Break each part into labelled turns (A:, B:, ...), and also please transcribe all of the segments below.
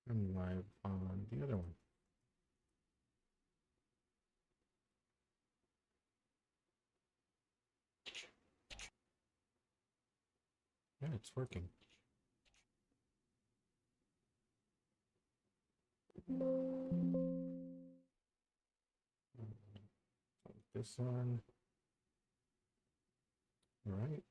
A: I'm live on the other one. Yeah, it's working. This one. All right.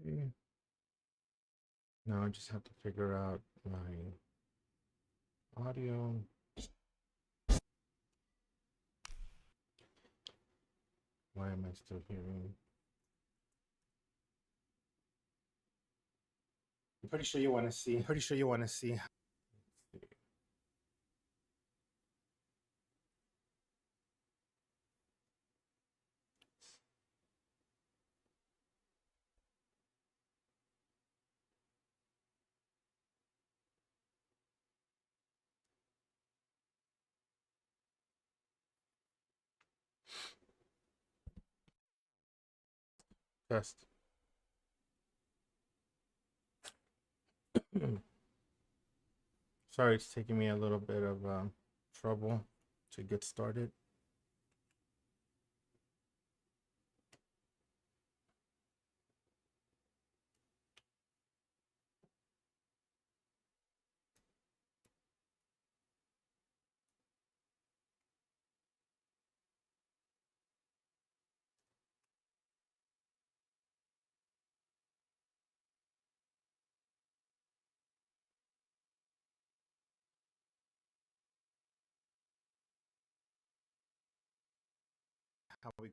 A: Okay. Now I just have to figure out my audio. Why am I still hearing? I'm pretty sure you want to see. Test. Sorry, it's taking me a little bit of trouble to get started.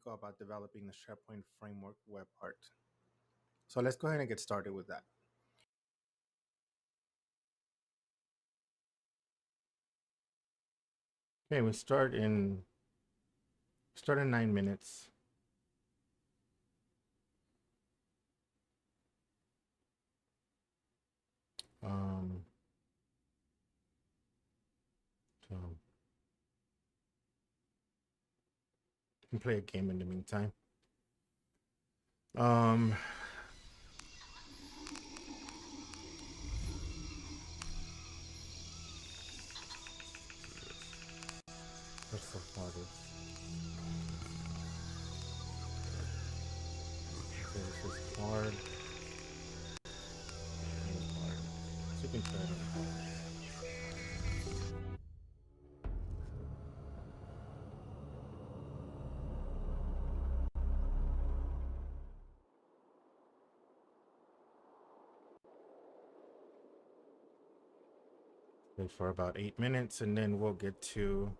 A: go about developing the SharePoint framework web art. So let's go ahead and get started with that. Okay, we start in 9 minutes. So you can play a game in the meantime. What's the hardest? Okay, this is hard. Hard. So you can try it on hard. Wait for about 8 minutes and then we'll get to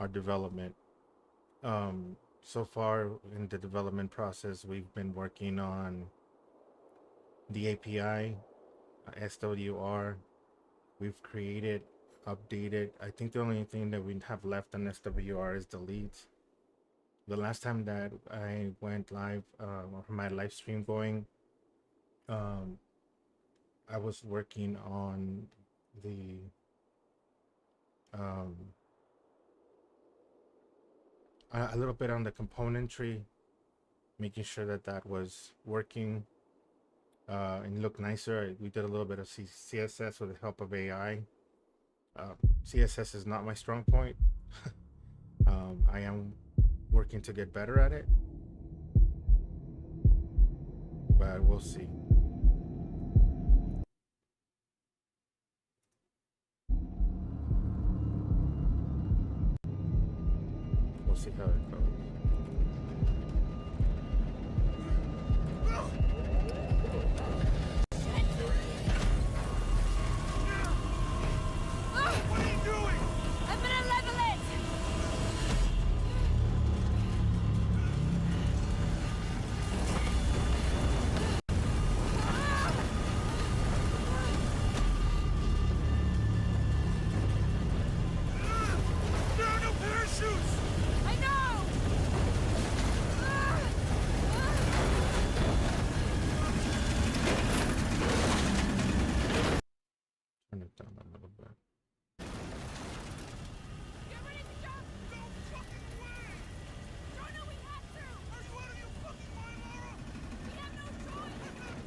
A: our development. So far in the development process, we've been working on the API, SWR. We've created, updated. I think the only thing that we have left on SWR is delete. The last time that I went live, my live stream going, I was working on the a little bit on the componentry, making sure that that was working and looked nicer. We did a little bit of CSS with the help of AI. CSS is not my strong point. I am working to get better at it, but we'll see. We'll see how it goes.
B: What are you doing? I'm gonna level it! There are no parachutes! I know!
A: Turn it down a little bit.
B: Get ready to jump! No fucking way! Jonah, we have to! Are you out of your fucking mind, Laura? We have no choice! We're not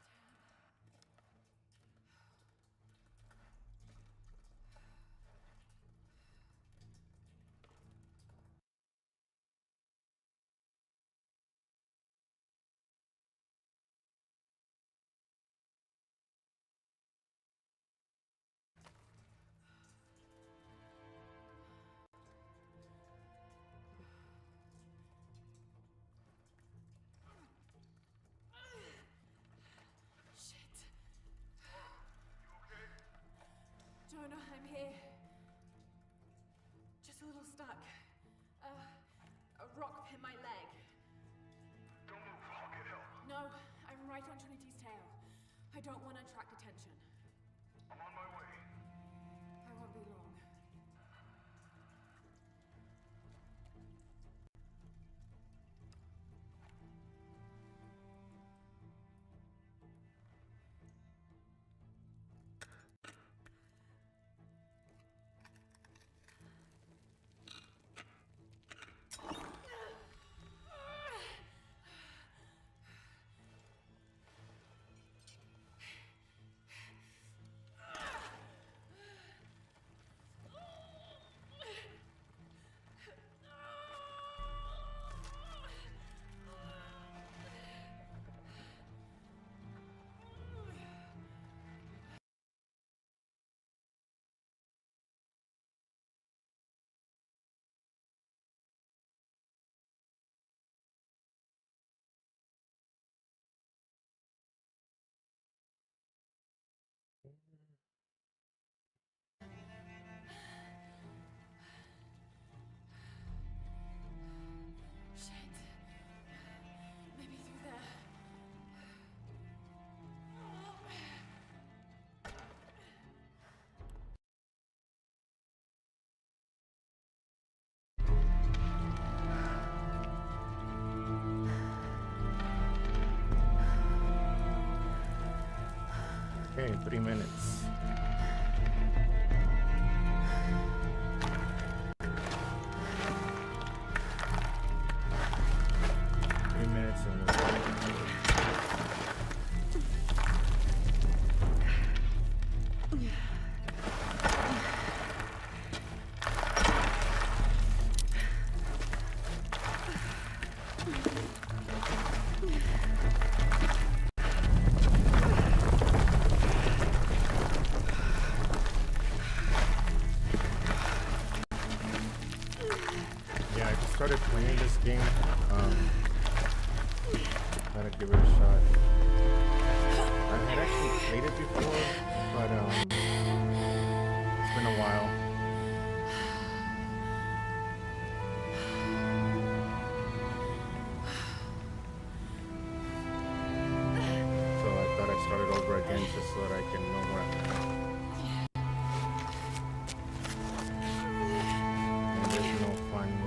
B: jumping out of this plane! Come on! Come on! Jonah, you there? Shit. Jonah, I'm here. Just a little stuck. A rock hit my leg.
C: Don't move, I'll get help.
B: No, I'm right on Trinity's tail. I don't want to attract attention.
C: I'm on my way.
B: I won't be long.
A: Okay, 3 minutes. And yeah, I just started playing this game. Gotta give it a shot. I had actually played it before, but it's been a while. So I thought I'd start it over again just so that I can know where I'm at. And there's no fun in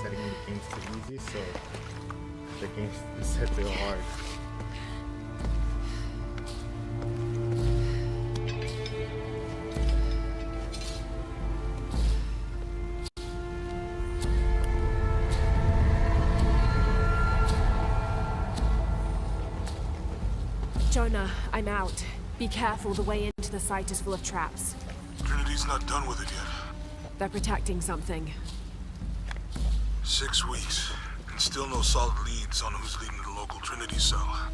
A: setting the games too easy, so the game's set real hard.
D: Jonah, I'm out. Be careful, the way into the site is full of traps.
C: Trinity's not done with it yet.
D: They're protecting something.
C: 6 weeks, and still no solid leads on who's leading the local Trinity cell.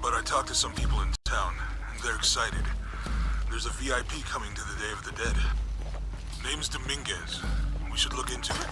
C: But I talked to some people in town, and they're excited. There's a VIP coming to the Day of the Dead. Name's Dominguez. We should look into it.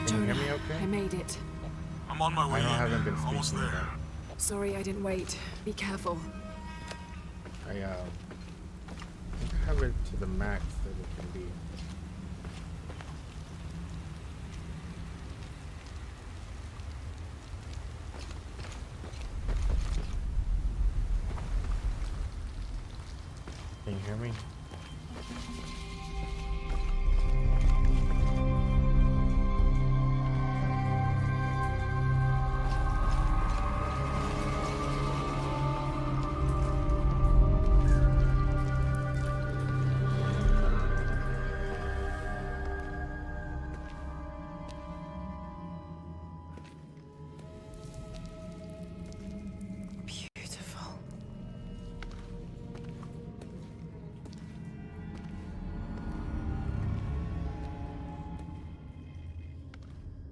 A: Can you hear me okay?
D: I made it.
C: I'm on my way
A: I know I
C: in.
A: haven't been
C: Almost
A: speaking
C: there.
D: Sorry I didn't wait. Be careful.
A: I think I have it to the max that it can be. Can you hear me?
D: Beautiful.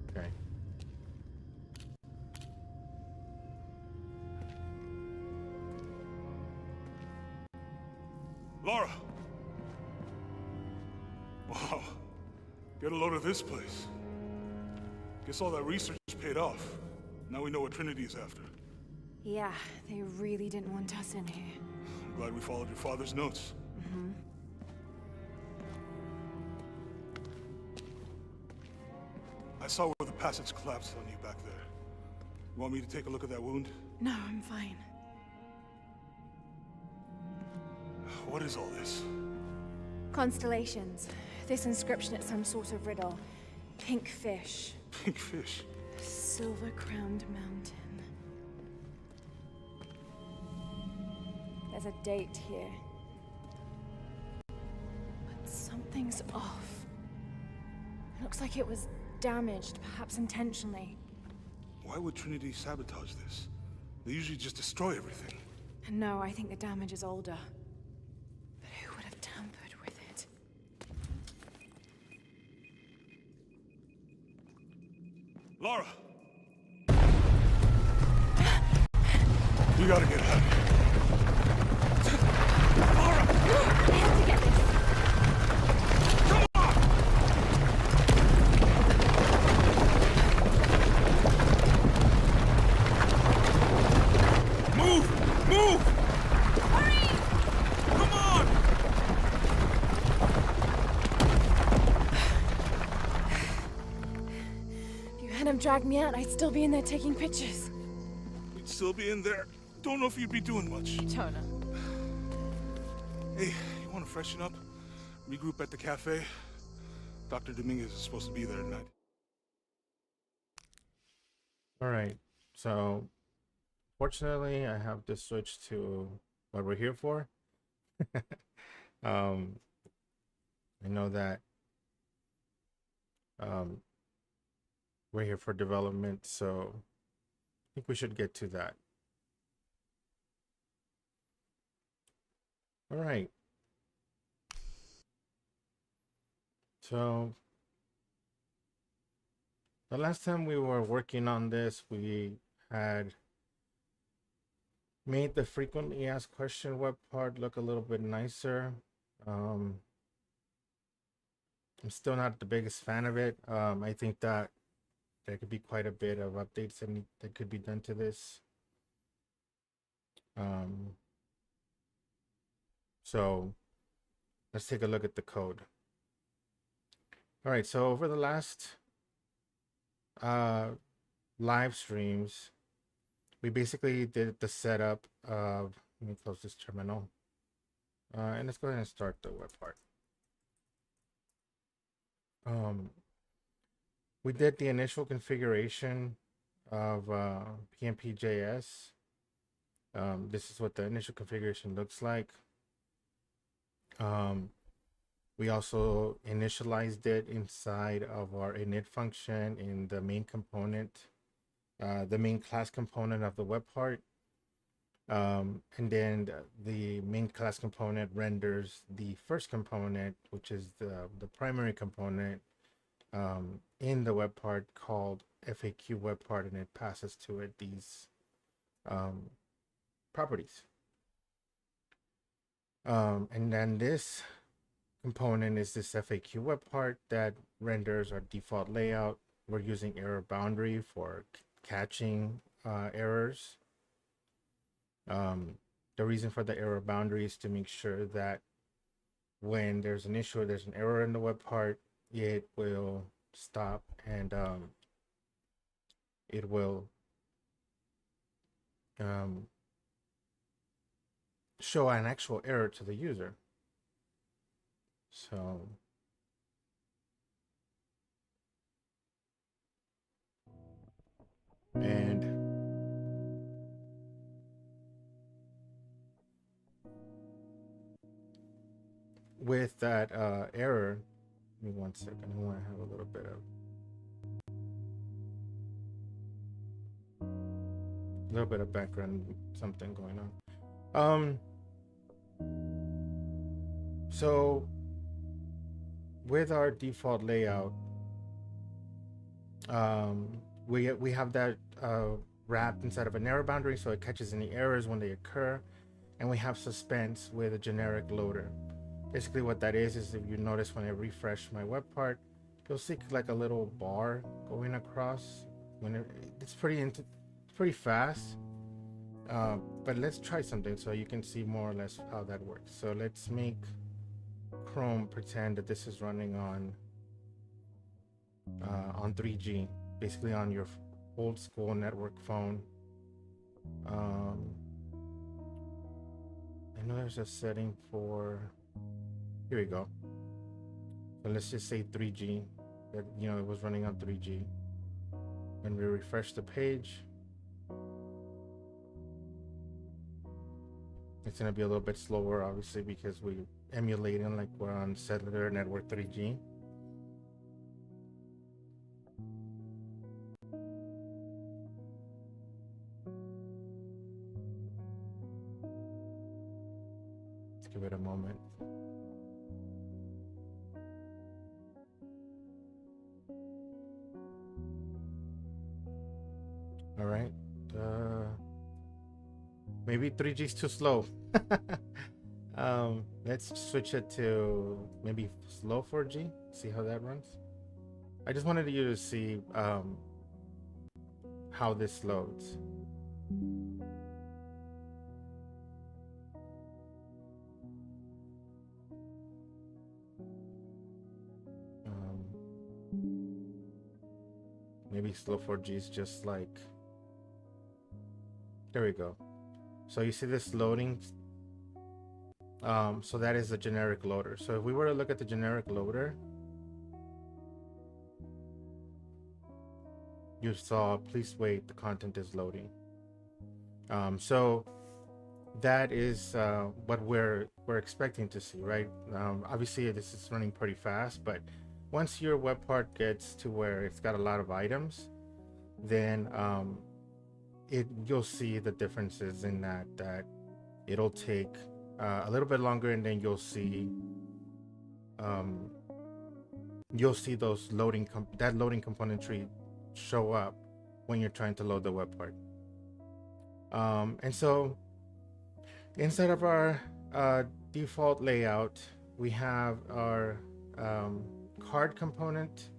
A: Okay.
C: Laura! Wow. Get a load of this place. Guess all that research paid off. Now we know what Trinity is after.
D: Yeah, they really didn't want us in here.
C: I'm glad we followed your father's notes. I saw where the passage collapsed on you back there. You want me to take a look at that wound?
D: No, I'm fine.
C: What is all this?
D: Constellations. This inscription is some sort of riddle. Pink fish.
C: Pink fish.
D: Silver-crowned mountain. There's a date here. But something's off. It looks like it was damaged, perhaps intentionally.
C: Why would Trinity sabotage this? They usually just destroy everything.
D: And no, I think the damage is older. But who would have tampered with it?
C: Laura!
B: Move! Hurry! Come on!
D: If you hadn't dragged me out, I'd still be in there taking pictures.
C: We'd still be in there. Don't know if you'd be doing much.
D: Jonah.
C: Hey, you want to freshen up? Regroup at the cafe? Dr. Dominguez is supposed to be there tonight.
A: All right. So, fortunately, I have to switch to what we're here for. I know that we're here for development, so I think we should get to that. All right. So the last time we were working on this, we had made the frequently asked question web part look a little bit nicer. I'm still not the biggest fan of it. I think that there could be quite a bit of updates that could be done to this. So let's take a look at the code. All right, so over the last live streams, we basically did the setup of, let me close this terminal, and let's go ahead and start the web part. We did the initial configuration of PMP.js. This is what the initial configuration looks like. We also initialized it inside of our init function in the main component, the main class component of the web part. And then the main class component renders the first component, which is the primary component in the web part called FAQ web part, and it passes to it these properties. And then this component is this FAQ web part that renders our default layout. We're using error boundary for catching errors. The reason for the error boundary is to make sure that when there's an issue or there's an error in the web part, it will stop and it will show an actual error to the user. So and with that error, give me 1 second. I want to have a little bit of background, something going on. So with our default layout, we have that wrapped inside of an error boundary, so it catches any errors when they occur, and we have suspense with a generic loader. Basically what that is if you notice when I refresh my web part, you'll see like a little bar going across. When it's pretty fast, but let's try something so you can see more or less how that works. So let's make Chrome pretend that this is running on 3G, basically on your old school network phone. I know there's a setting for, here we go. So let's just say 3G, that it was running on 3G. When we refresh the page, it's gonna be a little bit slower, obviously, because we're emulating like we're on cellular network 3G. Let's give it a moment. All right. Maybe 3G is too slow. Let's switch it to maybe slow 4G. See how that runs. I just wanted you to see how this loads. maybe slow 4G is just like, there we go. So you see this loading. So that is a generic loader. So if we were to look at the generic loader, you saw, please wait, the content is loading. So that is what we're expecting to see, right? Obviously this is running pretty fast, but once your web part gets to where it's got a lot of items, then you'll see the differences in that it'll take a little bit longer, and then you'll see those loading componentry show up when you're trying to load the web part. And so inside of our default layout, we have our card component,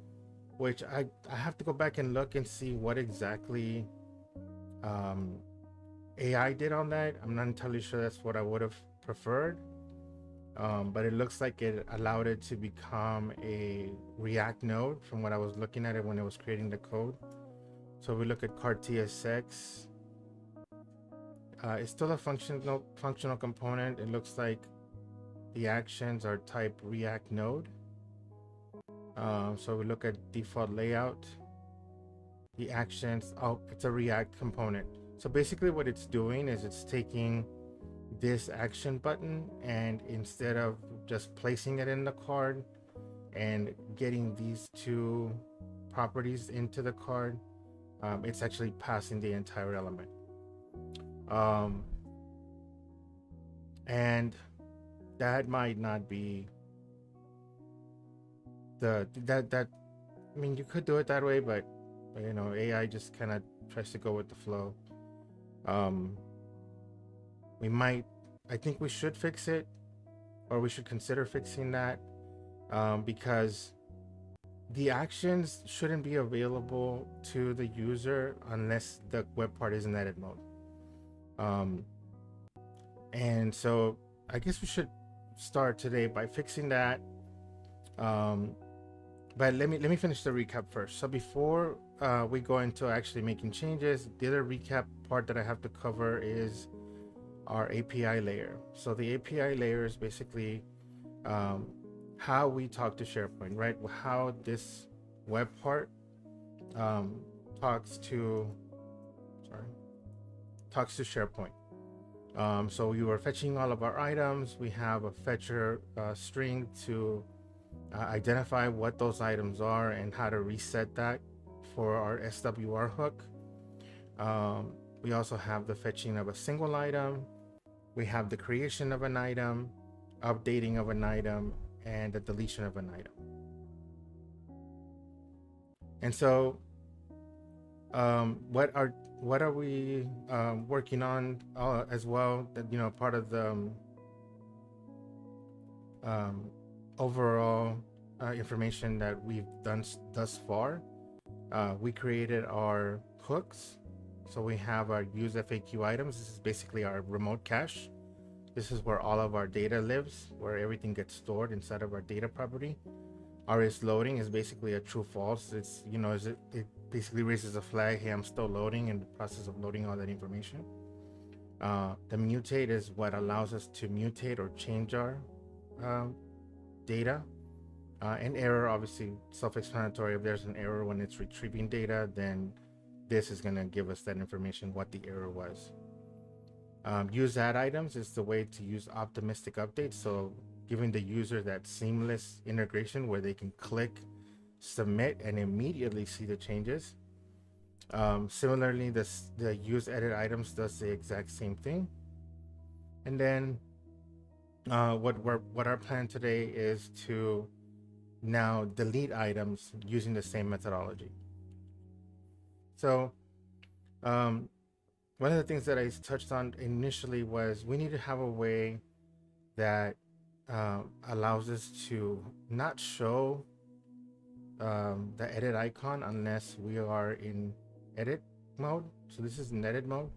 A: which I have to go back and look and see what exactly AI did on that. I'm not entirely sure that's what I would have preferred, but it looks like it allowed it to become a React node from what I was looking at it when it was creating the code. So we look at card TSX. It's still a functional component. It looks like the actions are type React node. So we look at default layout. The actions, it's a React component. So basically what it's doing is it's taking this action button, and instead of just placing it in the card and getting these two properties into the card, it's actually passing the entire element. And that might not be that I mean, you could do it that way, but you know, AI just kind of tries to go with the flow. I think we should fix it, or we should consider fixing that, because the actions shouldn't be available to the user unless the web part is in edit mode. And so I guess we should start today by fixing that. But let me finish the recap first. So before we go into actually making changes, the other recap part that I have to cover is our API layer. So the API layer is basically how we talk to SharePoint, right? How this web part talks to SharePoint. So you are fetching all of our items. We have a fetcher string to identify what those items are and how to reset that for our SWR hook. We also have the fetching of a single item. We have the creation of an item, updating of an item, and the deletion of an item. And so what are we working on as well, that, you know, part of the overall information that we've done thus far. We created our hooks. So we have our use FAQ items. This is basically our remote cache. This is where all of our data lives, where everything gets stored inside of our data property. Our is loading is basically a true false. It's, you know, it basically raises a flag, hey, I'm still loading, in the process of loading all that information. The mutate is what allows us to mutate or change our data. And error, obviously self-explanatory. If there's an error when it's retrieving data, then this is going to give us that information, what the error was. Use add items is the way to use optimistic updates. So giving the user that seamless integration where they can click submit and immediately see the changes. Similarly, the use edit items does the exact same thing. And then what our plan today is to now delete items using the same methodology. So one of the things that I touched on initially was we need to have a way that allows us to not show the edit icon unless we are in edit mode. So this is in edit mode.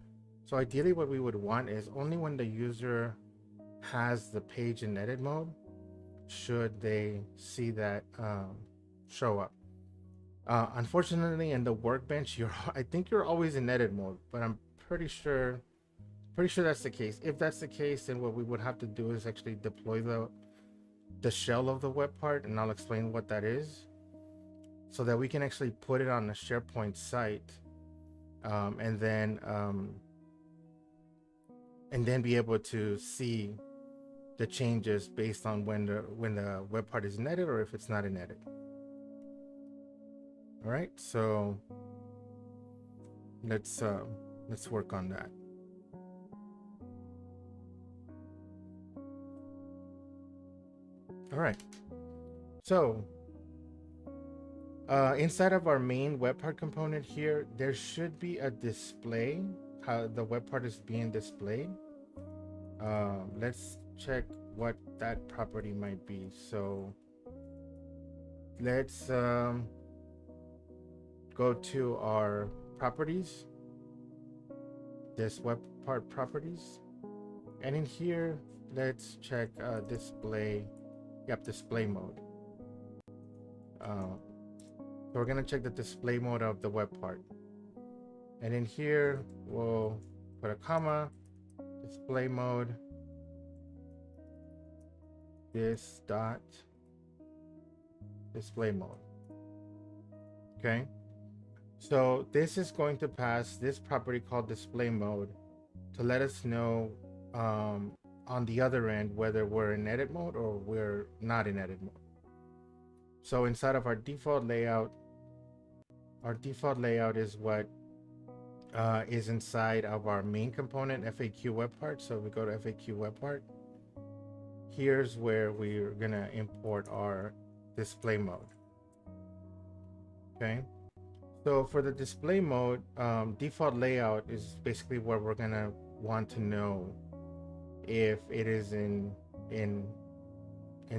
A: So ideally what we would want is only when the user has the page in edit mode, should they see that show up. Unfortunately, in the workbench, you're I think you're always in edit mode, but I'm pretty sure that's the case. If that's the case, then what we would have to do is actually deploy the shell of the web part, and I'll explain what that is, so that we can actually put it on the SharePoint site, and then be able to see the changes based on when the web part is in edit or if it's not in edit. All right, so let's work on that. All right, so inside of our main web part component here, there should be a display, how the web part is being displayed. Let's check what that property might be. So let's go to our properties, this web part properties, and in here let's check display mode. So we're gonna check the display mode of the web part, and in here we'll put a comma, display mode, this dot display mode. Okay, so this is going to pass this property called display mode to let us know on the other end whether we're in edit mode or we're not in edit mode. So inside of our default layout is what is inside of our main component, FAQ web part. So we go to FAQ web part. Here's where we're gonna import our display mode. Okay, so for the display mode, default layout is basically where we're gonna want to know if it is in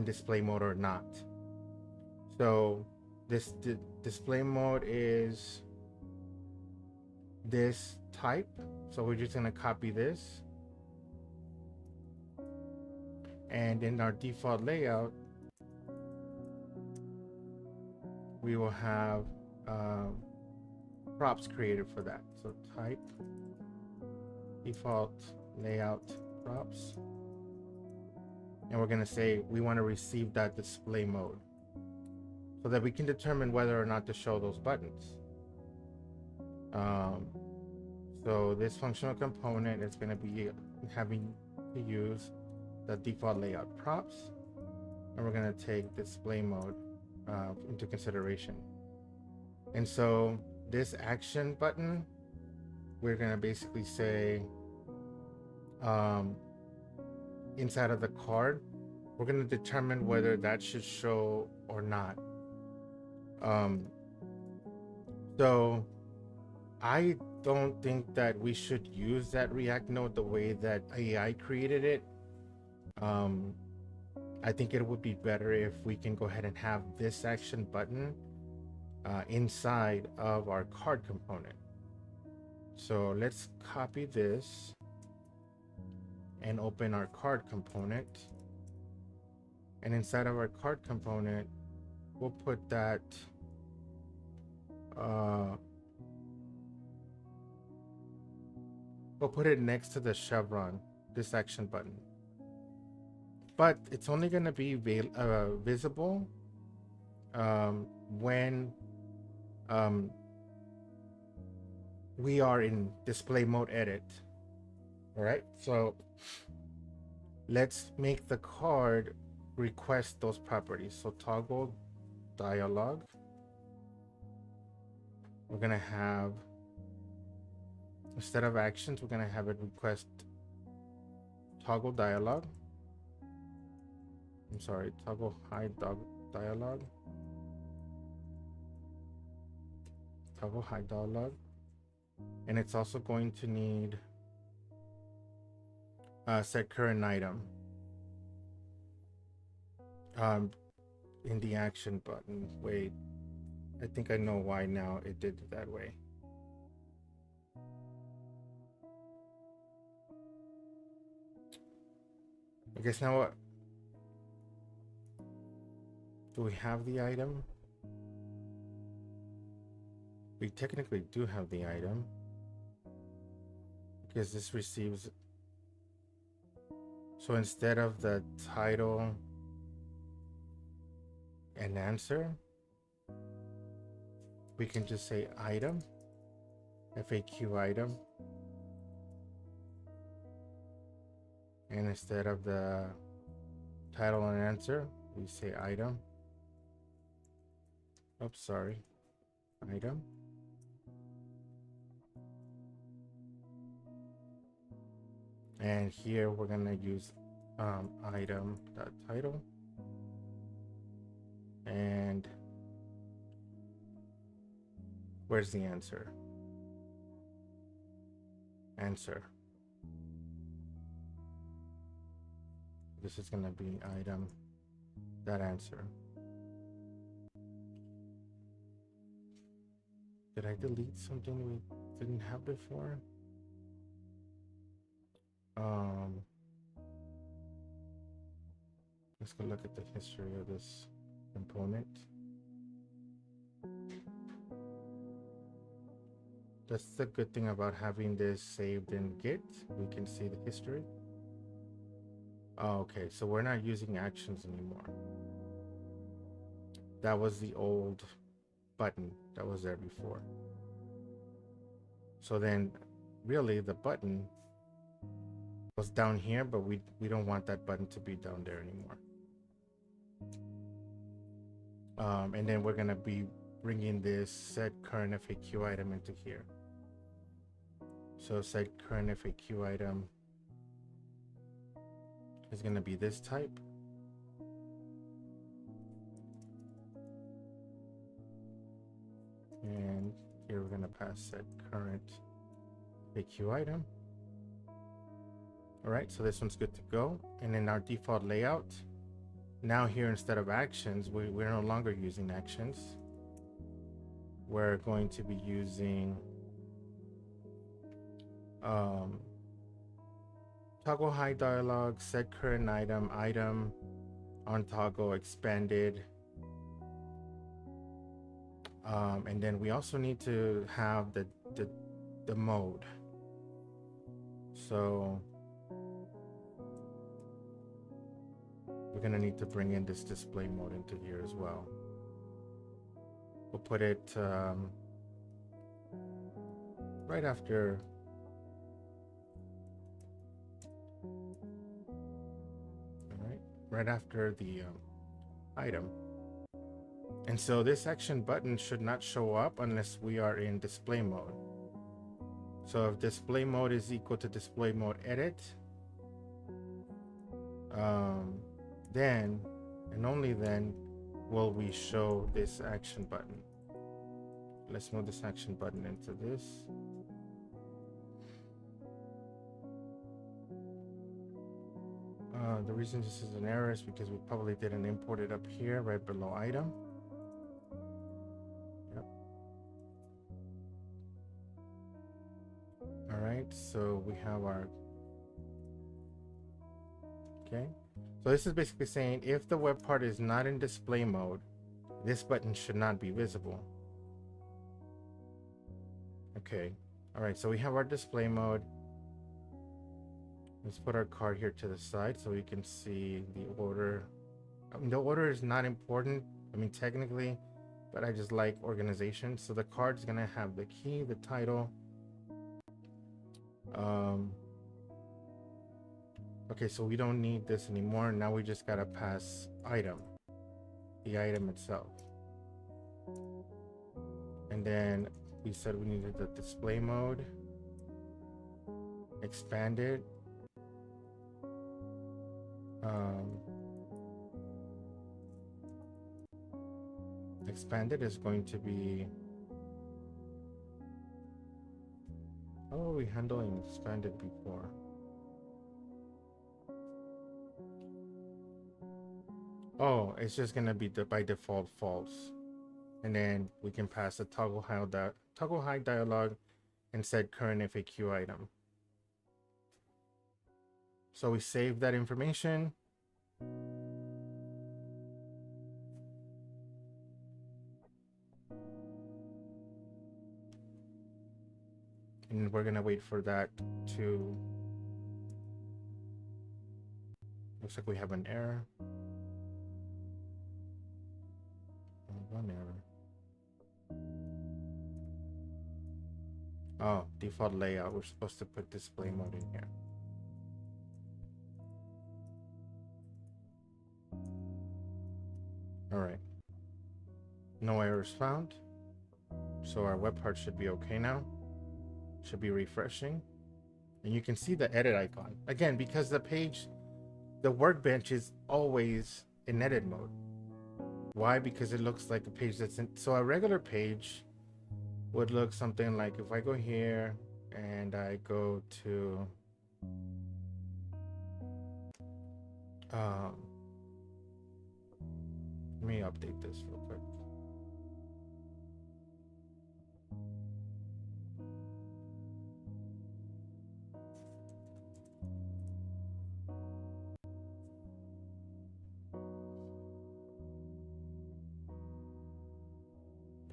A: display mode or not. So this display mode is this type, so we're just going to copy this, and in our default layout we will have props created for that. So type default layout props, and we're going to say we want to receive that display mode so that we can determine whether or not to show those buttons. So this functional component is going to be having to use the default layout props, and we're going to take display mode into consideration. And so this action button, we're going to basically say inside of the card, we're going to determine whether that should show or not. So I don't think that we should use that React node the way that AI created it. I think it would be better if we can go ahead and have this action button inside of our card component. So let's copy this and open our card component. And inside of our card component, we'll put that we'll put it next to the chevron, this action button. But it's only going to be visible when we are in display mode edit. All right, so let's make the card request those properties. So toggle dialog, we're going to have, instead of actions, we're going to have it request toggle dialog. I'm sorry, toggle hide dialog. Toggle hide dialog. And it's also going to need set current item in the action button. Wait, I think I know why now it did it that way. I guess now what? Do we have the item? We technically do have the item because this receives. So instead of the title and answer, we can just say item, FAQ item. And instead of the title and answer, we say item. Oops, sorry. Item. And here we're gonna use item.title. And where's the answer? Answer. This is gonna be item that answer. Did I delete something we didn't have before? Let's go look at the history of this component. That's the good thing about having this saved in Git. We can see the history. Oh, okay, so we're not using actions anymore. That was the old button that was there before. So then really the button was down here, but we don't want that button to be down there anymore. And then we're gonna be bringing this set current FAQ item into here. So set current FAQ item is gonna be this type. And here we're gonna pass set current FAQ item. All right, so this one's good to go. And in our default layout, now here instead of actions, we're no longer using actions. We're going to be using toggle hide dialog, set current item, item on toggle expanded. And then we also need to have the mode. So we're gonna need to bring in this display mode into here as well. We'll put it right after. All right, right after the item. And so this action button should not show up unless we are in display mode. So if display mode is equal to display mode edit, then and only then will we show this action button. Let's move this action button into this. The reason this is an error is because we probably didn't import it up here right below item. Yep. All right, so we have our, okay. So this is basically saying if the web part is not in display mode, this button should not be visible. Okay, all right, so we have our display mode. Let's put our card here to the side so we can see the order. The order is not important, I mean, technically, but I just like organization. So the card's gonna have the key, the title. Okay, so we don't need this anymore. Now we just gotta pass item, the item itself. And then we said we needed the display mode, expanded. Expanded is going to be, how are we handling expanded before? Oh, it's just gonna be by default false. And then we can pass a toggle hide dialog and set current FAQ item. So we save that information. we're gonna wait for that to. Looks like we have an error. One error. Oh, default layout. We're supposed to put display mode in here. All right. No errors found. So our web part should be okay now. Should be refreshing. And you can see the edit icon. Again, because the page, the workbench is always in edit mode. Why? Because it looks like a page that's in. So a regular page would look something like, if I go here and I go to let me update this real quick.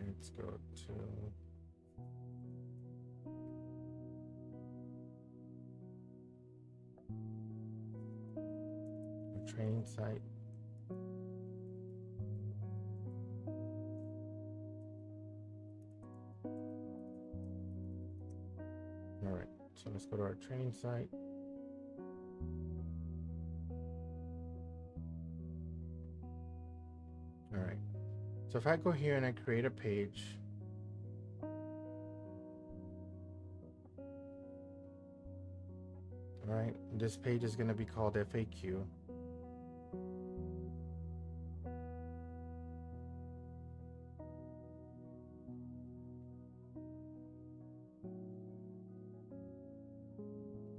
A: Let's go to the training site. All right, so let's go to our training site. All right, so if I go here and I create a page, all right, this page is going to be called FAQ.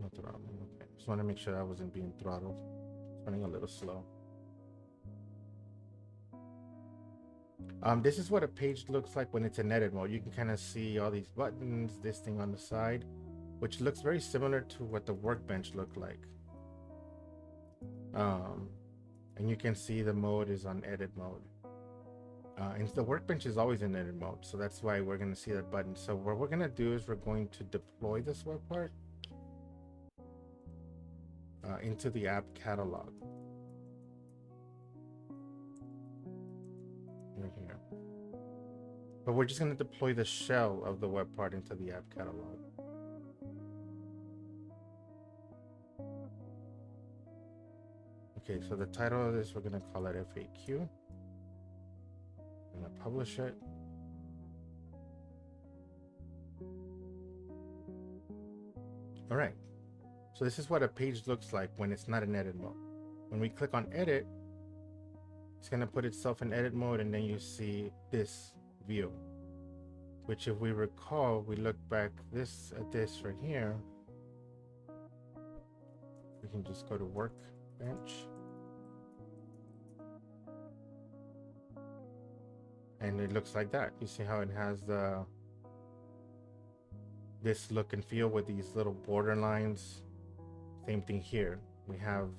A: No throttling. Okay, just want to make sure I wasn't being throttled. It's running a little slow. This is what a page looks like when it's in edit mode. You can kind of see all these buttons, this thing on the side, which looks very similar to what the workbench looked like. And you can see the mode is on edit mode. And the workbench is always in edit mode, so that's why we're going to see that button. So what we're going to do is we're going to deploy this web part into the app catalog. Right here. But we're just going to deploy the shell of the web part into the app catalog. Okay, so the title of this, we're going to call it FAQ. I'm going to publish it. All right. So this is what a page looks like when it's not in edit mode. When we click on edit, it's going to put itself in edit mode, and then you see this view, which, if we recall, we look back at this right here. We can just go to workbench. And it looks like that. You see how it has this look and feel with these little border lines. Same thing here. We have,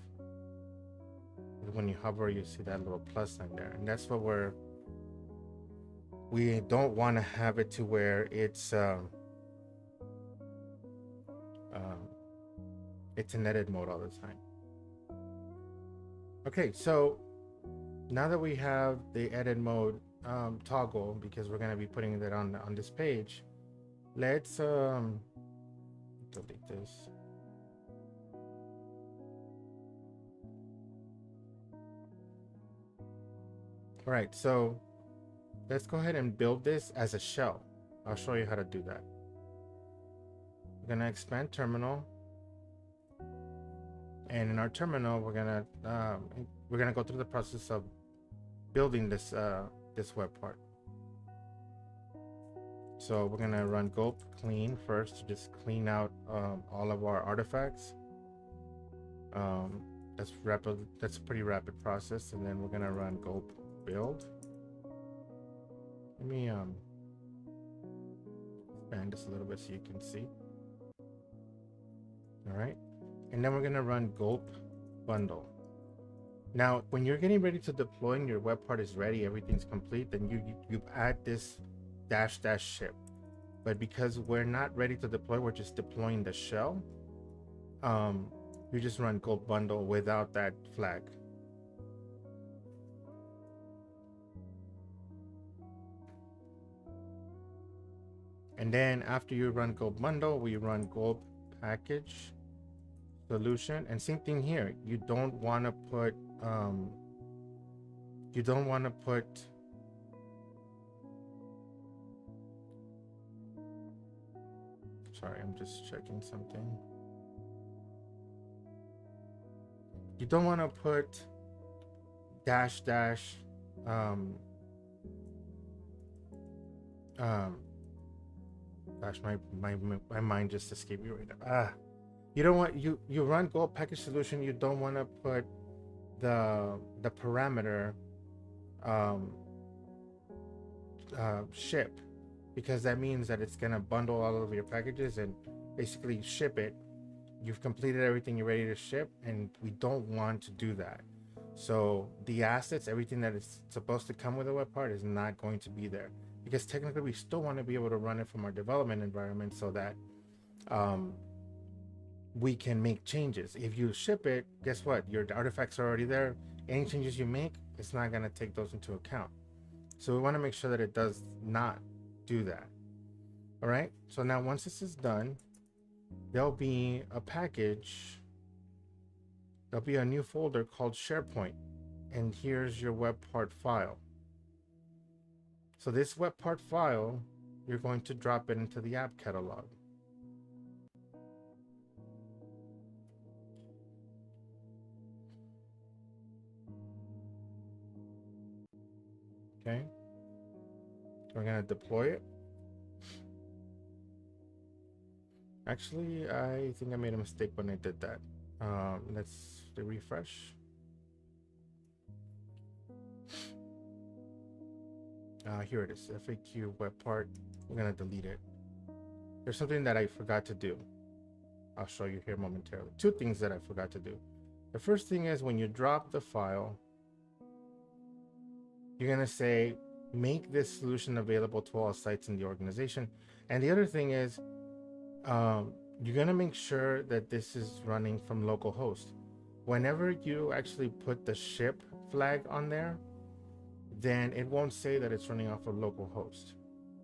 A: when you hover, you see that little plus sign there, and that's what we don't want to have it to where it's in edit mode all the time. Okay, so now that we have the edit mode toggle, because we're going to be putting that on this page, let's delete this. All right, so let's go ahead and build this as a shell. I'll show you how to do that. We're gonna expand terminal, and in our terminal, we're gonna go through the process of building this this web part. So we're gonna run gulp clean first to just clean out all of our artifacts. That's rapid. That's a pretty rapid process, and then we're gonna run gulp build. Let me expand this a little bit so you can see. All right, and then we're gonna run gulp bundle. Now, when you're getting ready to deploy and your web part is ready, everything's complete, then you add this -- ship. but because we're not ready to deploy, we're just deploying the shell. You just run gold bundle without that flag. And then after you run gold bundle, we run gold package solution. And same thing here. You don't want to put sorry, I'm just checking something. You don't want to put dash dash gosh, my mind just escaped me right now. You don't want you run gold package solution. You don't want to put the parameter ship, because that means that it's gonna bundle all of your packages and basically ship it. You've completed everything, you're ready to ship, and we don't want to do that. So the assets, everything that is supposed to come with a web part is not going to be there, because technically we still want to be able to run it from our development environment so that we can make changes. If you ship it, guess what? Your artifacts are already there. Any changes you make, it's not going to take those into account. So we want to make sure that it does not do that. All right. So now once this is done, there'll be a package. There'll be a new folder called SharePoint. And here's your web part file. So this web part file, you're going to drop it into the app catalog. Okay. We're going to deploy it. Actually, I think I made a mistake when I did that. Let's refresh. Here it is, FAQ web part. We're gonna delete it. There's something that I forgot to do. I'll show you here momentarily. Two things that I forgot to do. The first thing is when you drop the file, you're gonna say, make this solution available to all sites in the organization. And the other thing is, you're gonna make sure that this is running from localhost. Whenever you actually put the ship flag on there, then it won't say that it's running off of localhost.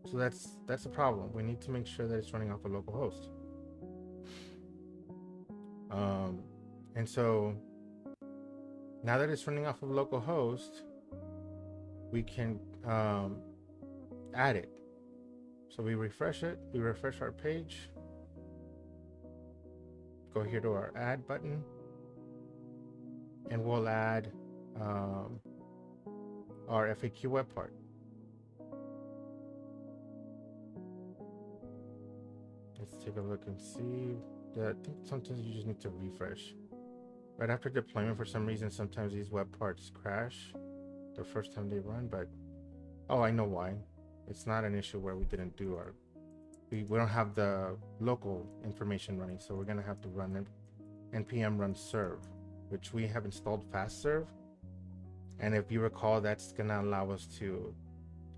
A: So that's a problem. We need to make sure that it's running off of localhost. And so now that it's running off of localhost, we can add it. So we refresh it. We refresh our page. Go here to our add button, and we'll add our FAQ web part. Let's take a look and see. I think sometimes you just need to refresh. Right after deployment, for some reason, sometimes these web parts crash the first time they run, but oh, I know why. It's not an issue where we didn't do our, we don't have the local information running, so we're gonna have to run it npm run serve, which we have installed fast serve. And if you recall, that's gonna allow us to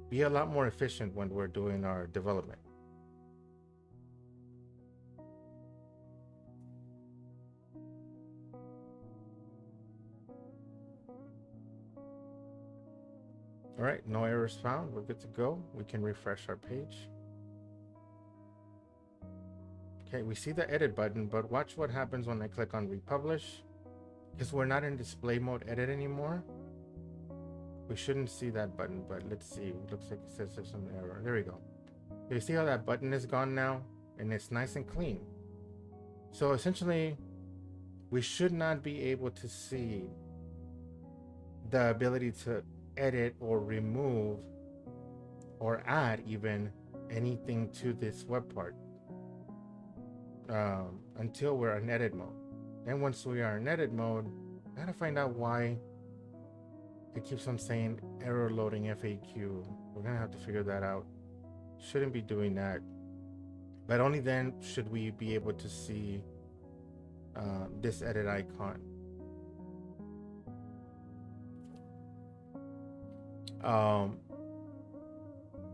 A: be a lot more efficient when we're doing our development. All right, no errors found. We're good to go. We can refresh our page. Okay, we see the edit button, but watch what happens when I click on republish. Because we're not in display mode edit anymore, we shouldn't see that button, but let's see. It looks like it says there's some error. There we go. You see how that button is gone now? And it's nice and clean. So essentially, we should not be able to see the ability to edit or remove or add even anything to this web part until we're in edit mode. Then once we are in edit mode, I gotta find out why it keeps on saying error loading FAQ. We're gonna have to figure that out. Shouldn't be doing that, but only then should we be able to see this edit icon.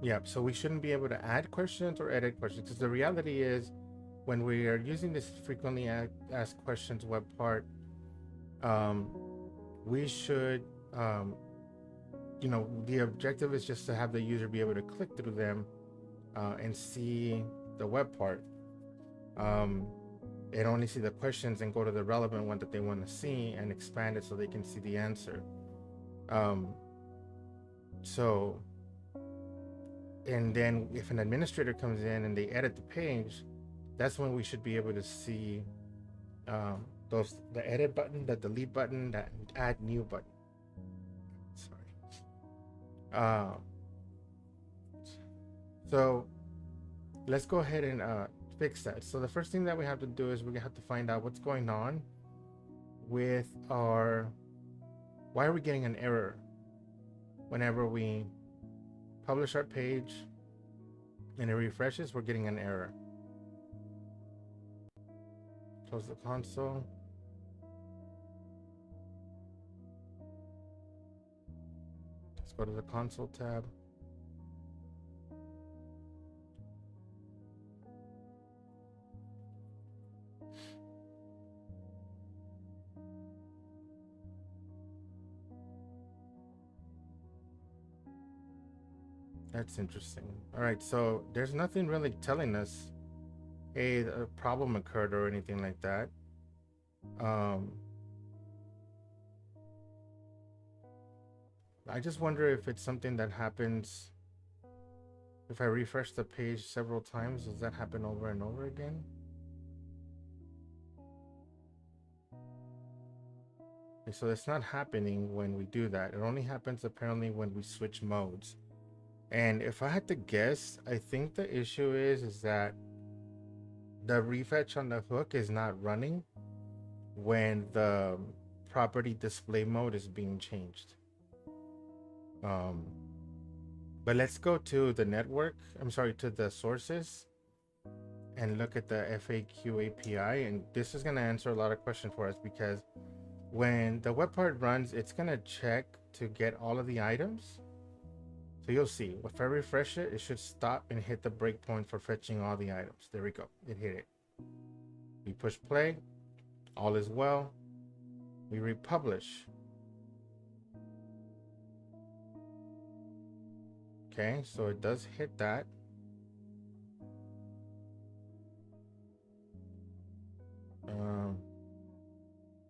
A: Yeah, so we shouldn't be able to add questions or edit questions, because the reality is when we are using this frequently asked questions web part, um, we should, the objective is just to have the user be able to click through them and see the web part, and only see the questions and go to the relevant one that they want to see and expand it so they can see the answer. Um, so, and then if an administrator comes in and they edit the page, that's when we should be able to see the edit button, the delete button, that add new button. Sorry. So let's go ahead and fix that. So the first thing that we have to do is we have to find out what's going on with our, why are we getting an error whenever we publish our page and it refreshes? We're getting an error. Close the console. Let's go to the console tab. That's interesting. All right, so there's nothing really telling us, hey, a problem occurred or anything like that. I just wonder if it's something that happens if I refresh the page several times. Does that happen over and over again? Okay, so it's not happening when we do that. It only happens apparently when we switch modes. And if I had to guess, I think the issue is that the refetch on the hook is not running when the property display mode is being changed. But let's go to the network. I'm sorry, to the sources and look at the FAQ API. And this is going to answer a lot of questions for us, because when the web part runs, it's going to check to get all of the items. So you'll see, if I refresh it, it should stop and hit the breakpoint for fetching all the items. There we go. It hit it. We push play. All is well. We republish. Okay, so it does hit that.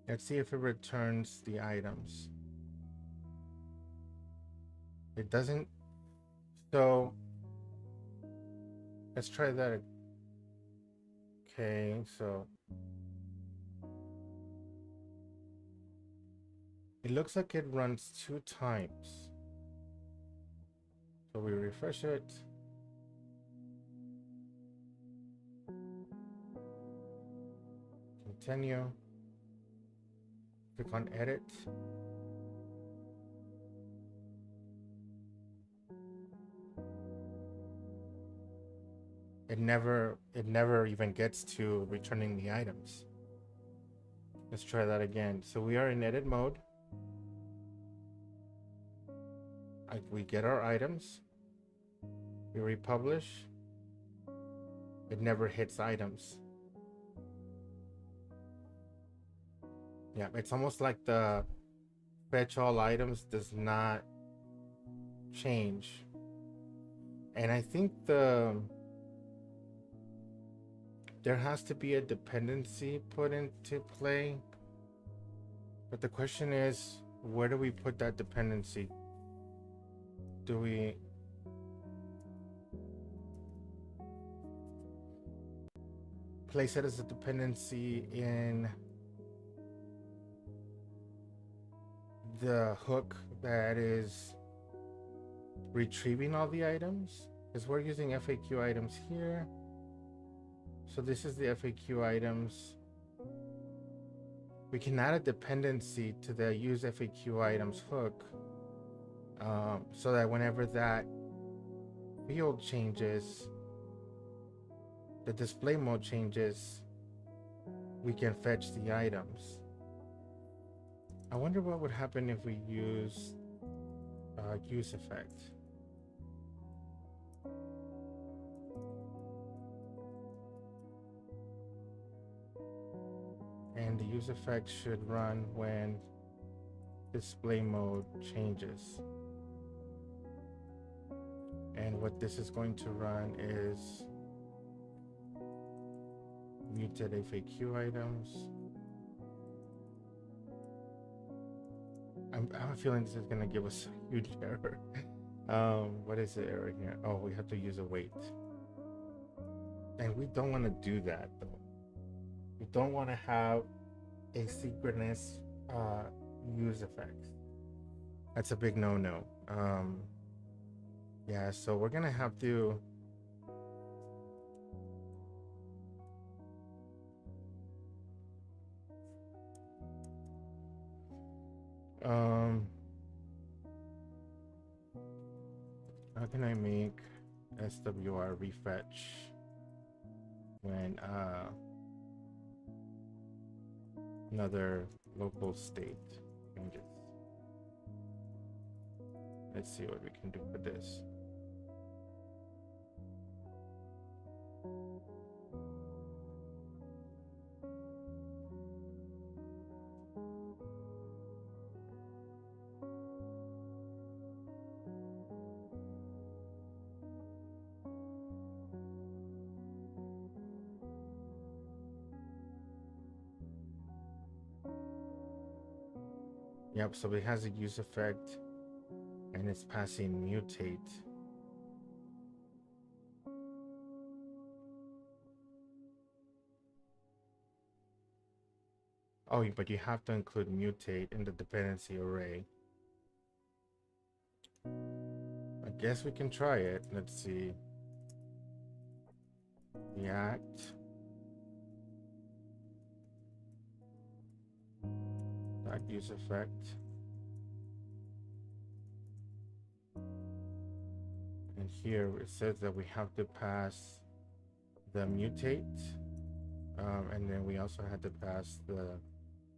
A: Let's see if it returns the items. It doesn't. So let's try that. Okay, so it looks like it runs 2 times. So we refresh it. Continue. Click on edit. It never even gets to returning the items. Let's try that again. So we are in edit mode. We get our items. We republish. It never hits items. Yeah, it's almost like the fetch all items does not change. And I think there has to be a dependency put into play. But the question is, where do we put that dependency? Do we place it as a dependency in the hook that is retrieving all the items? Because we're using FAQ items here. So this is the FAQ items. We can add a dependency to the use FAQ items hook, so that whenever that field changes, the display mode changes, we can fetch the items. I wonder what would happen if we use use effect. And the use effect should run when display mode changes. And what this is going to run is muted FAQ items. I have a feeling this is gonna give us a huge error. What is the error here? Oh, we have to use a wait. And we don't want to do that though. We don't want to have asynchronous use effects. That's a big no-no. Yeah, so we're gonna have to how can I make SWR refetch when another local state changes? Let's see what we can do for this. Yep, so it has a use effect and it's passing mutate. Oh, but you have to include mutate in the dependency array. I guess we can try it. Let's see. React. That use effect. And here it says that we have to pass the mutate. And then we also had to pass the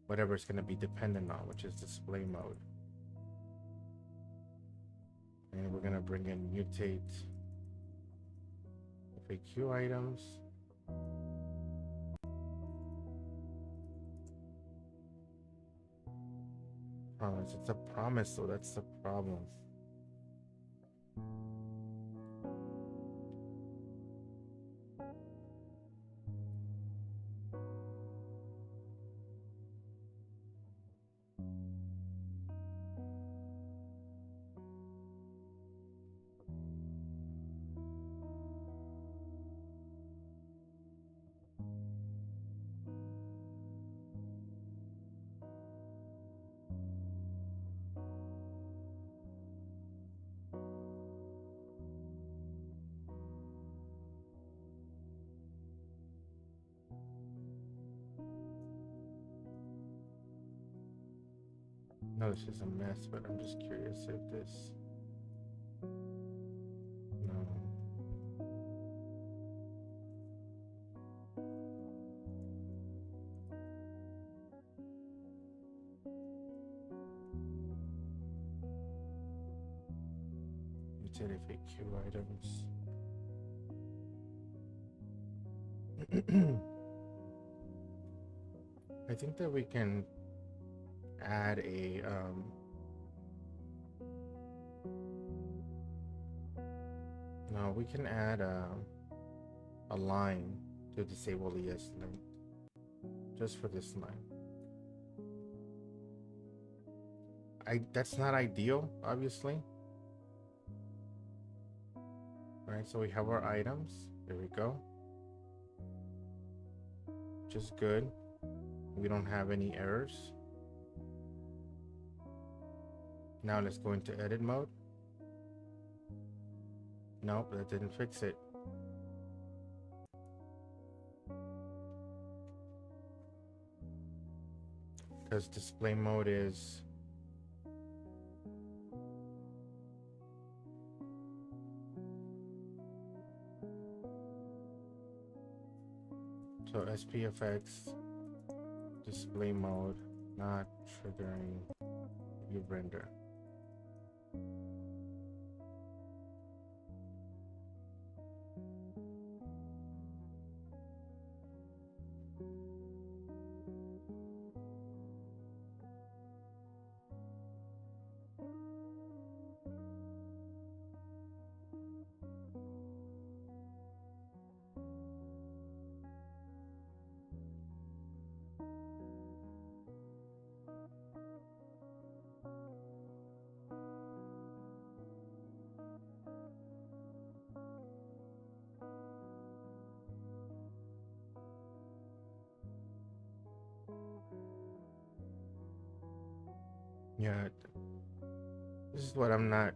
A: whatever it's going to be dependent on, which is display mode. And we're going to bring in mutate FAQ items. Promise. It's a promise, so that's the problem. No, this is a mess, but I'm just curious if this... No. Mutate FAQ items. I think that we can add a no, we can add a line to disable the ES link just for this line. That's not ideal, obviously. All right, so we have our items. There we go. Which is good. We don't have any errors. Now let's go into edit mode. Nope, that didn't fix it. Because display mode is so SPFx display mode not triggering view render. Yeah, this is what I'm not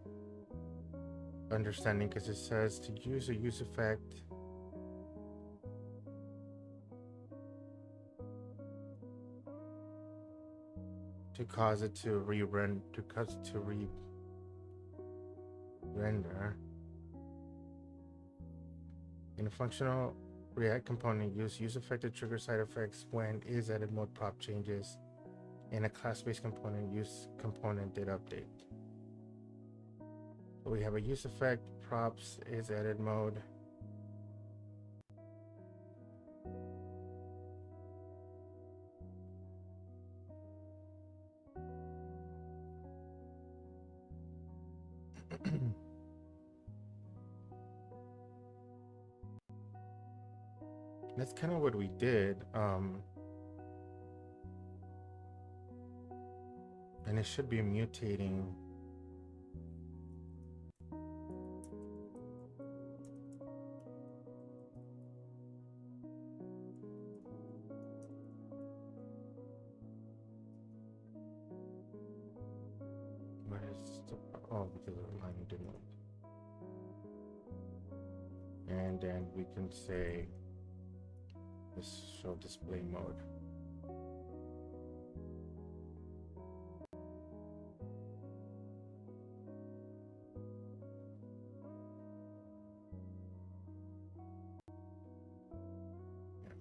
A: understanding, because it says to use a use effect. To cause it to re-render, render in a functional React component, use effect to trigger side effects when is edit mode prop changes. In a class-based component, use component did update. So we have a use effect, props is edit mode. That's kind of what we did. And it should be mutating. What is the, oh, because of line denote. And then we can say let's show display mode. Yeah.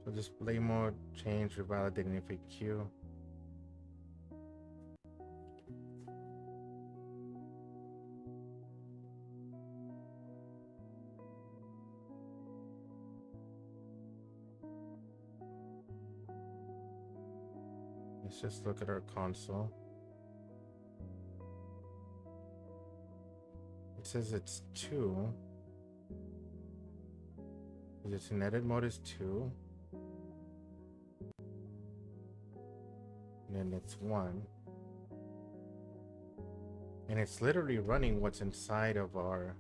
A: So display mode change revalidating FAQ. Let's just look at our console. It says it's 2. It's in edit mode is 2. And then it's 1. And it's literally running what's inside of our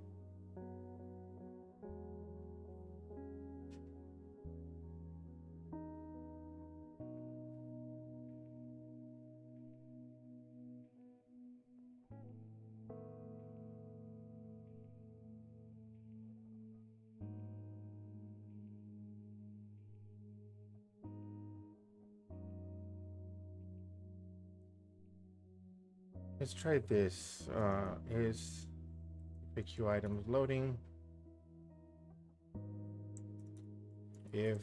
A: let's try this. Is FAQ items loading? If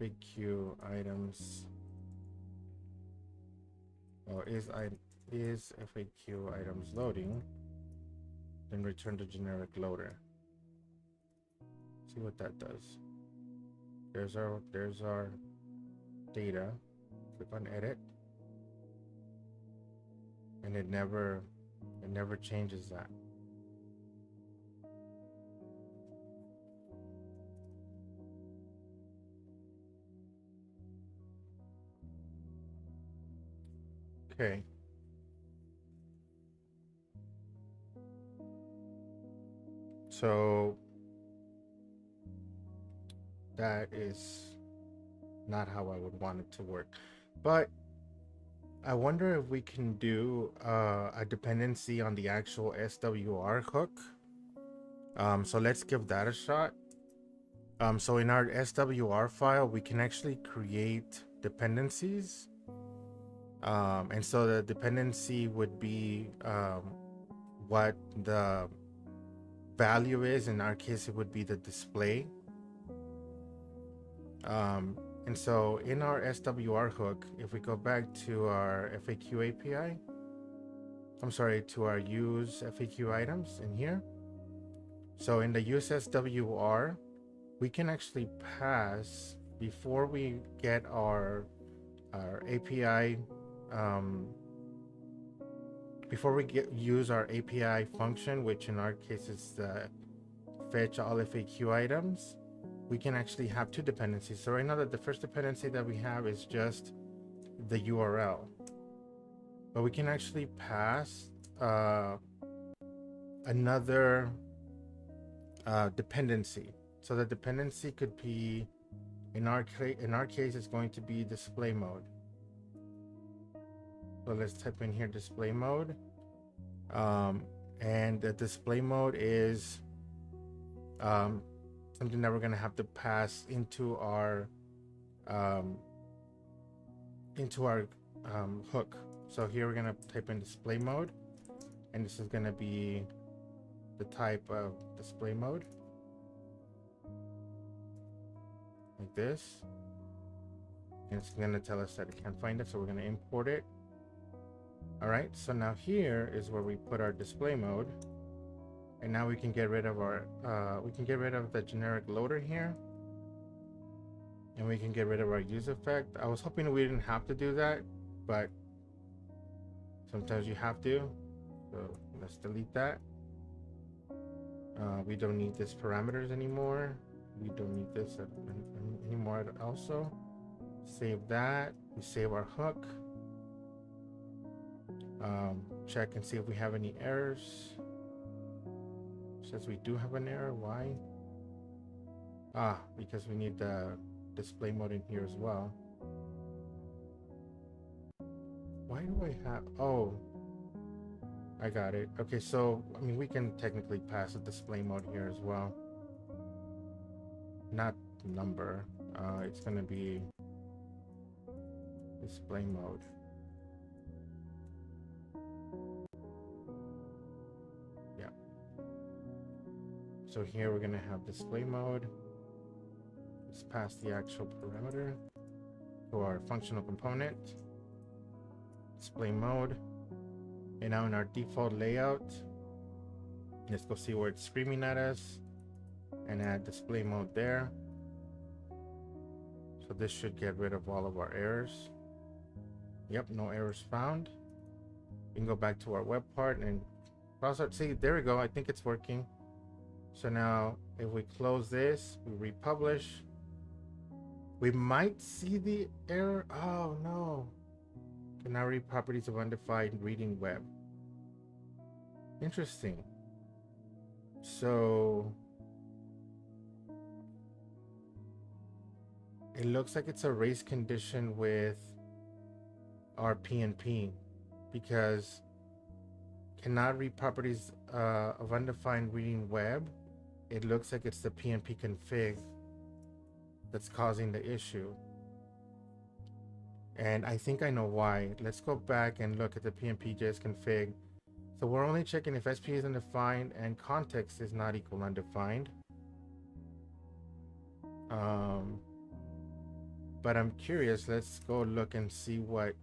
A: FAQ items or is FAQ items loading, then return the generic loader. See what that does. There's our data. Click on edit. And it never changes that. Okay. So that is not how I would want it to work. But I wonder if we can do a dependency on the actual SWR hook. So let's give that a shot. So in our SWR file, we can actually create dependencies. And so the dependency would be what the value is. In our case, it would be the display. And so in our SWR hook, if we go back to our FAQ API, I'm sorry, to our use FAQ items in here. So in the use SWR, we can actually pass, before we get our API, before we use our API function, which in our case is the fetch all FAQ items, we can actually have two dependencies. So right now that the first dependency that we have is just the URL, but we can actually pass another dependency. So the dependency could be, in our case, it's going to be display mode. So let's type in here display mode. And the display mode is something that we're gonna have to pass into our hook. So here we're gonna type in display mode, and this is gonna be the type of display mode, like this. And it's gonna tell us that it can't find it, so we're gonna import it. All right, so now here is where we put our display mode, and now we can get rid of our the generic loader here, and we can get rid of our use effect. I was hoping we didn't have to do that, but sometimes you have to. So let's delete that. We don't need this parameters anymore. We don't need this anymore also. Save that. We save our hook. Check and see if we have any errors. Says we do have an error. Why? Because we need the display mode in here as well. Why do I have... Oh, I got it. Okay, so I mean, we can technically pass a display mode here as well. Not number. It's gonna be display mode. Yeah. So here we're gonna have display mode. Let's pass the actual parameter to our functional component. Display mode. And now in our default layout, let's go see where it's screaming at us and add display mode there. So this should get rid of all of our errors. Yep, no errors found. We can go back to our web part and browse out. See, there we go. I think it's working. So now if we close this, we republish, we might see the error. Oh no. Cannot read properties of undefined reading web. Interesting. So it looks like it's a race condition with our PNP, because cannot read properties of undefined reading web. It looks like it's the PNP config that's causing the issue. And I think I know why. Let's go back and look at the PNP.js config. So we're only checking if SP is undefined and context is not equal undefined. But I'm curious. Let's go look and see what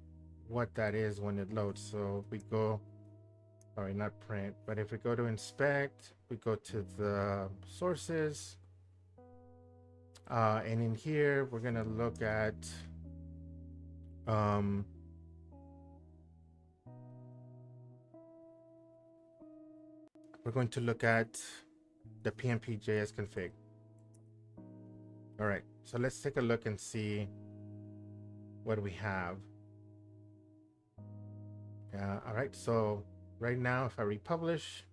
A: that is when it loads. So we go, sorry, not print, but if we go to inspect, we go to the sources, and in here we're gonna look at we're going to look at the PNP.js config. All right, so let's take a look and see what we have. All right, so right now, if I republish,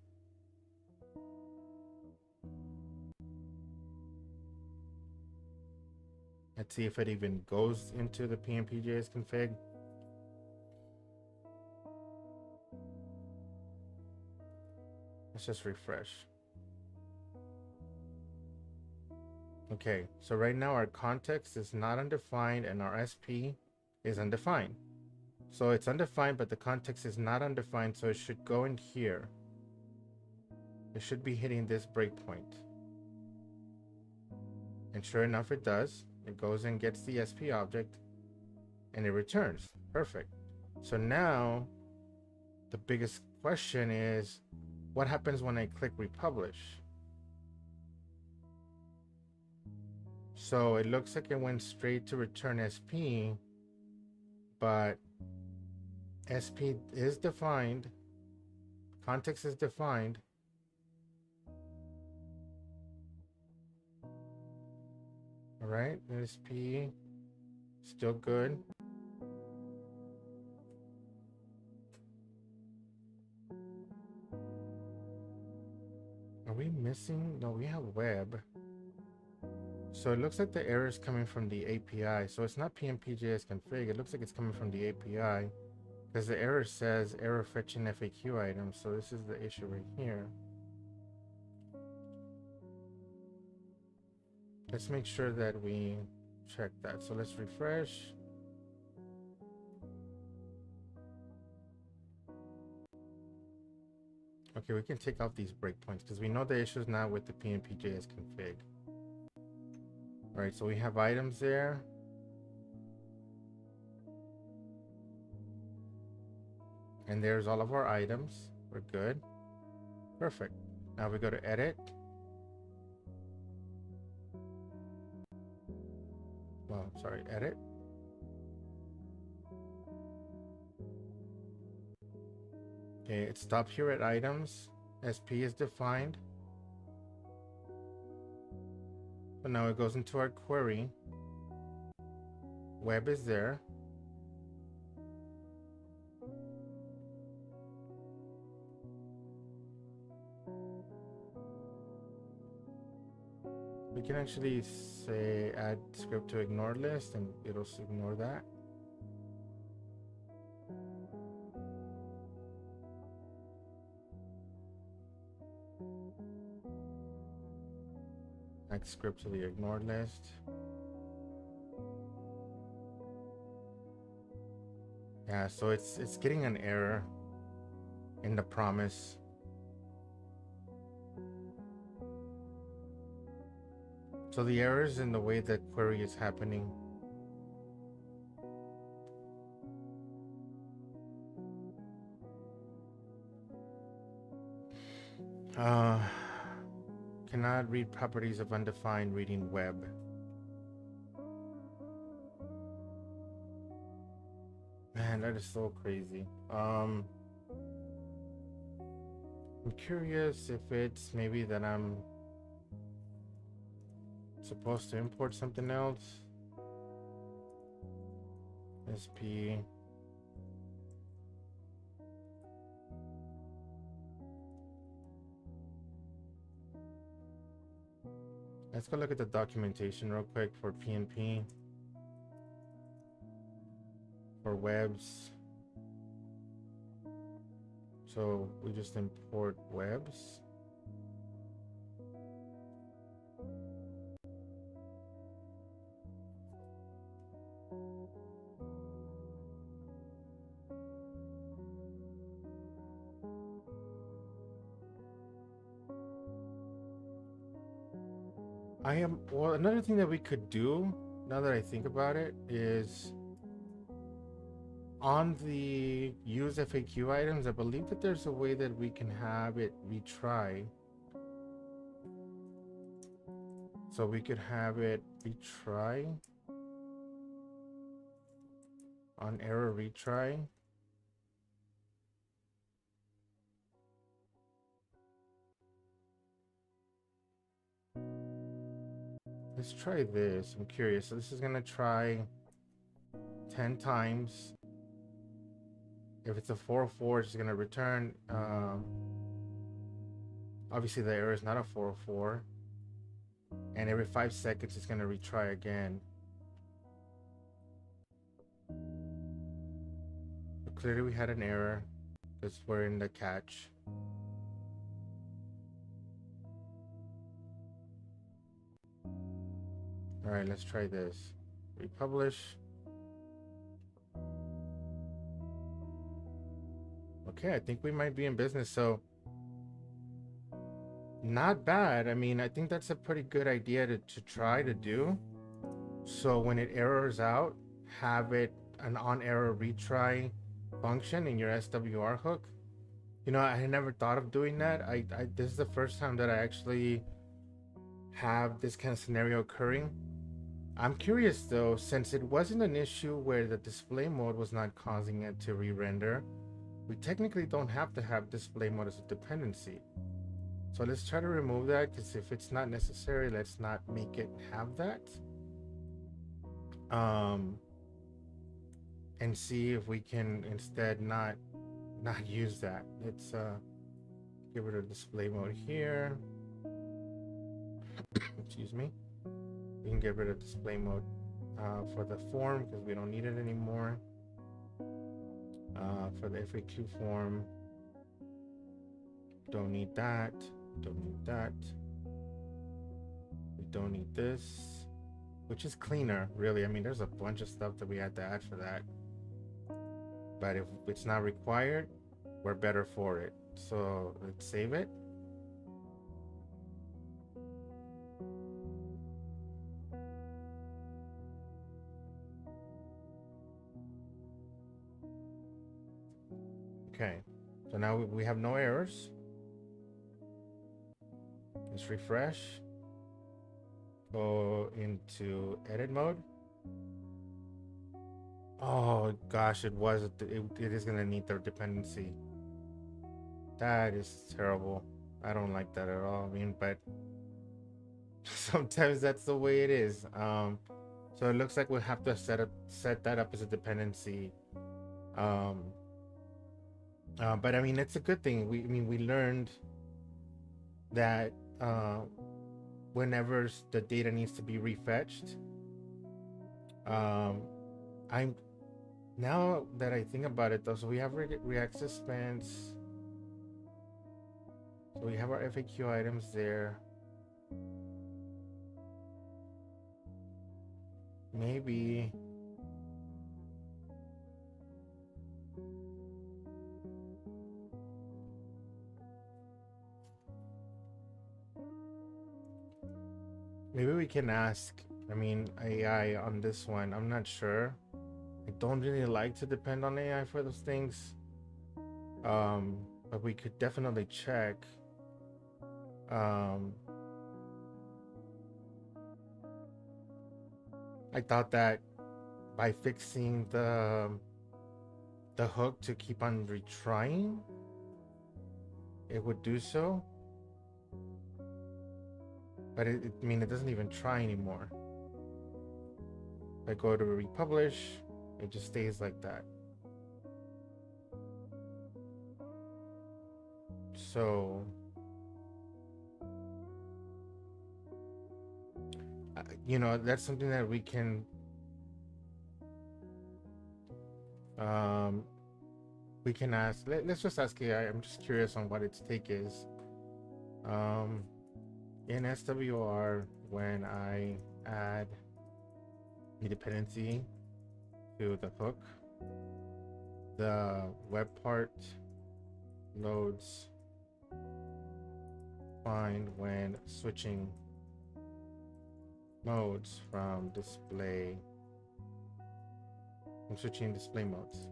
A: let's see if it even goes into the PNP.js config. Let's just refresh. Okay, so right now our context is not undefined and our SP is undefined. So it's undefined, but the context is not undefined, so it should go in here. It should be hitting this breakpoint. And sure enough, it does. It goes and gets the SP object and it returns. Perfect. So now the biggest question is, what happens when I click republish? So it looks like it went straight to return SP, but SP is defined, context is defined. All right, SP still good. Are we missing? No, we have web. So it looks like the error is coming from the API. So it's not PNP.js config. It looks like it's coming from the API. Because the error says error fetching FAQ items, so this is the issue right here. Let's make sure that we check that. So let's refresh. Okay, we can take out these breakpoints because we know the issue is now with the PNP.js config. All right, so we have items there. And there's all of our items. We're good. Perfect. Now we go to edit. Well, sorry, edit. Okay, it stopped here at items. SP is defined. But now it goes into our query. Web is there. We can actually say add script to ignore list and it'll ignore that. Add script to the ignored list. Yeah, so it's getting an error in the promise. So the error is in the way that query is happening. Cannot read properties of undefined reading web. Man, that is so crazy. I'm curious if it's maybe that I'm supposed to import something else. SP. Let's go look at the documentation real quick for PNP. For webs. So we just import webs. Well, another thing that we could do, now that I think about it, is on the use FAQ items, I believe that there's a way that we can have it retry. So we could have it retry on error retry. Let's try this. I'm curious. So this is gonna try 10 times. If it's a 404, it's gonna return. Obviously the error is not a 404. And every 5 seconds it's gonna retry again. But clearly we had an error because we're in the catch. All right, let's try this. Republish. Okay, I think we might be in business. So not bad. I mean, I think that's a pretty good idea to try to do. So when it errors out, have it an on error retry function in your SWR hook. You know, I had never thought of doing that. This is the first time that I actually have this kind of scenario occurring. I'm curious though, since it wasn't an issue where the display mode was not causing it to re-render, we technically don't have to have display mode as a dependency. So let's try to remove that, because if it's not necessary, let's not make it have that. And see if we can instead not use that. Let's get rid of display mode here. Excuse me. We can get rid of display mode for the form because we don't need it anymore. For the FAQ form, don't need that. Don't need that. We don't need this, which is cleaner, really. I mean, there's a bunch of stuff that we had to add for that. But if it's not required, we're better for it. So let's save it. Okay, so now we have no errors. Let's refresh. Go into edit mode. Oh gosh, it is gonna need their dependency. That is terrible. I don't like that at all. I mean, but sometimes that's the way it is. So it looks like we'll have to set that up as a dependency. But I mean, it's a good thing. We learned that whenever the data needs to be refetched, I'm now that I think about it though, so we have React suspense. So we have our FAQ items there. Maybe we can ask, I mean, AI on this one. I'm not sure. I don't really like to depend on AI for those things. But we could definitely check. I thought that by fixing the hook to keep on retrying, it would do so. But I mean, it doesn't even try anymore. If I go to republish, it just stays like that. So you know, that's something that we can ask. Let's just ask AI. I'm just curious on what its take is. In SWR, when I add a dependency to the hook, the web part loads fine when switching modes from display. I'm switching display modes.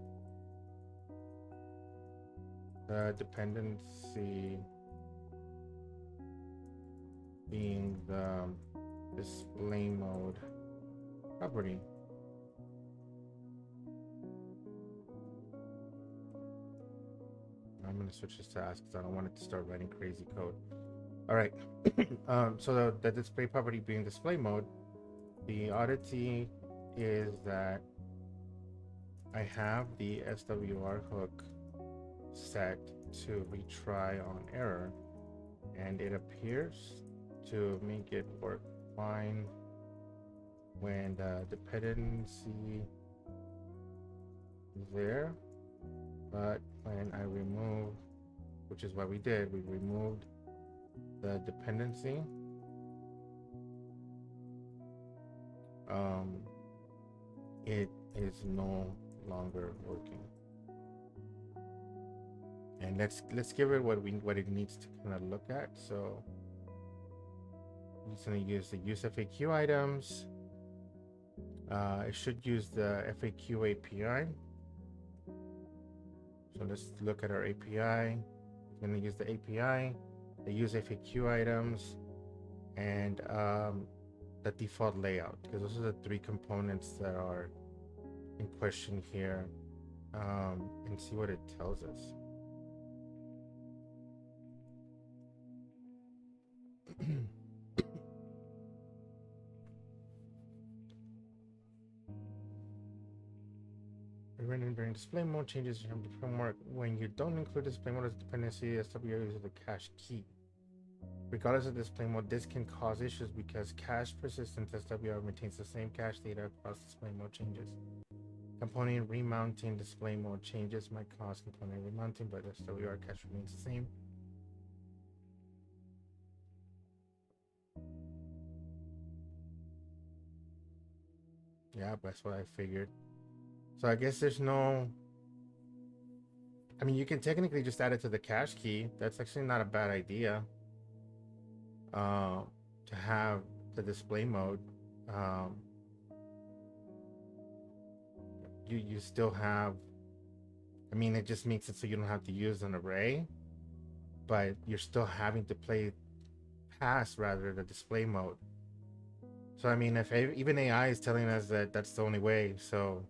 A: The dependency being the display mode property. I'm gonna switch this to ask because I don't want it to start writing crazy code. All right. So the display property being display mode, the oddity is that I have the SWR hook set to retry on error, and it appears to make it work fine when the dependency is there, but when I remove, which is what we did, we removed the dependency, it is no longer working. And let's give it what it needs to kind of look at. So I'm just going to use the use FAQ items. It should use the FAQ API. So let's look at our API. I'm going to use the API, the use FAQ items, and the default layout, because those are the three components that are in question here, and see what it tells us. Rendering during display mode changes from the framework. When you don't include display mode as a dependency, SWR uses the cache key. Regardless of display mode, this can cause issues because cache persistence SWR maintains the same cache data across display mode changes. Component remounting display mode changes might cause component remounting, but the WR cache remains the same. Yeah, that's what I figured. So I guess there's no. I mean, you can technically just add it to the cache key. That's actually not a bad idea. To have the display mode. You still have. I mean, it just makes it so you don't have to use an array, but you're still having to play past rather the display mode. So I mean, if even AI is telling us that that's the only way, so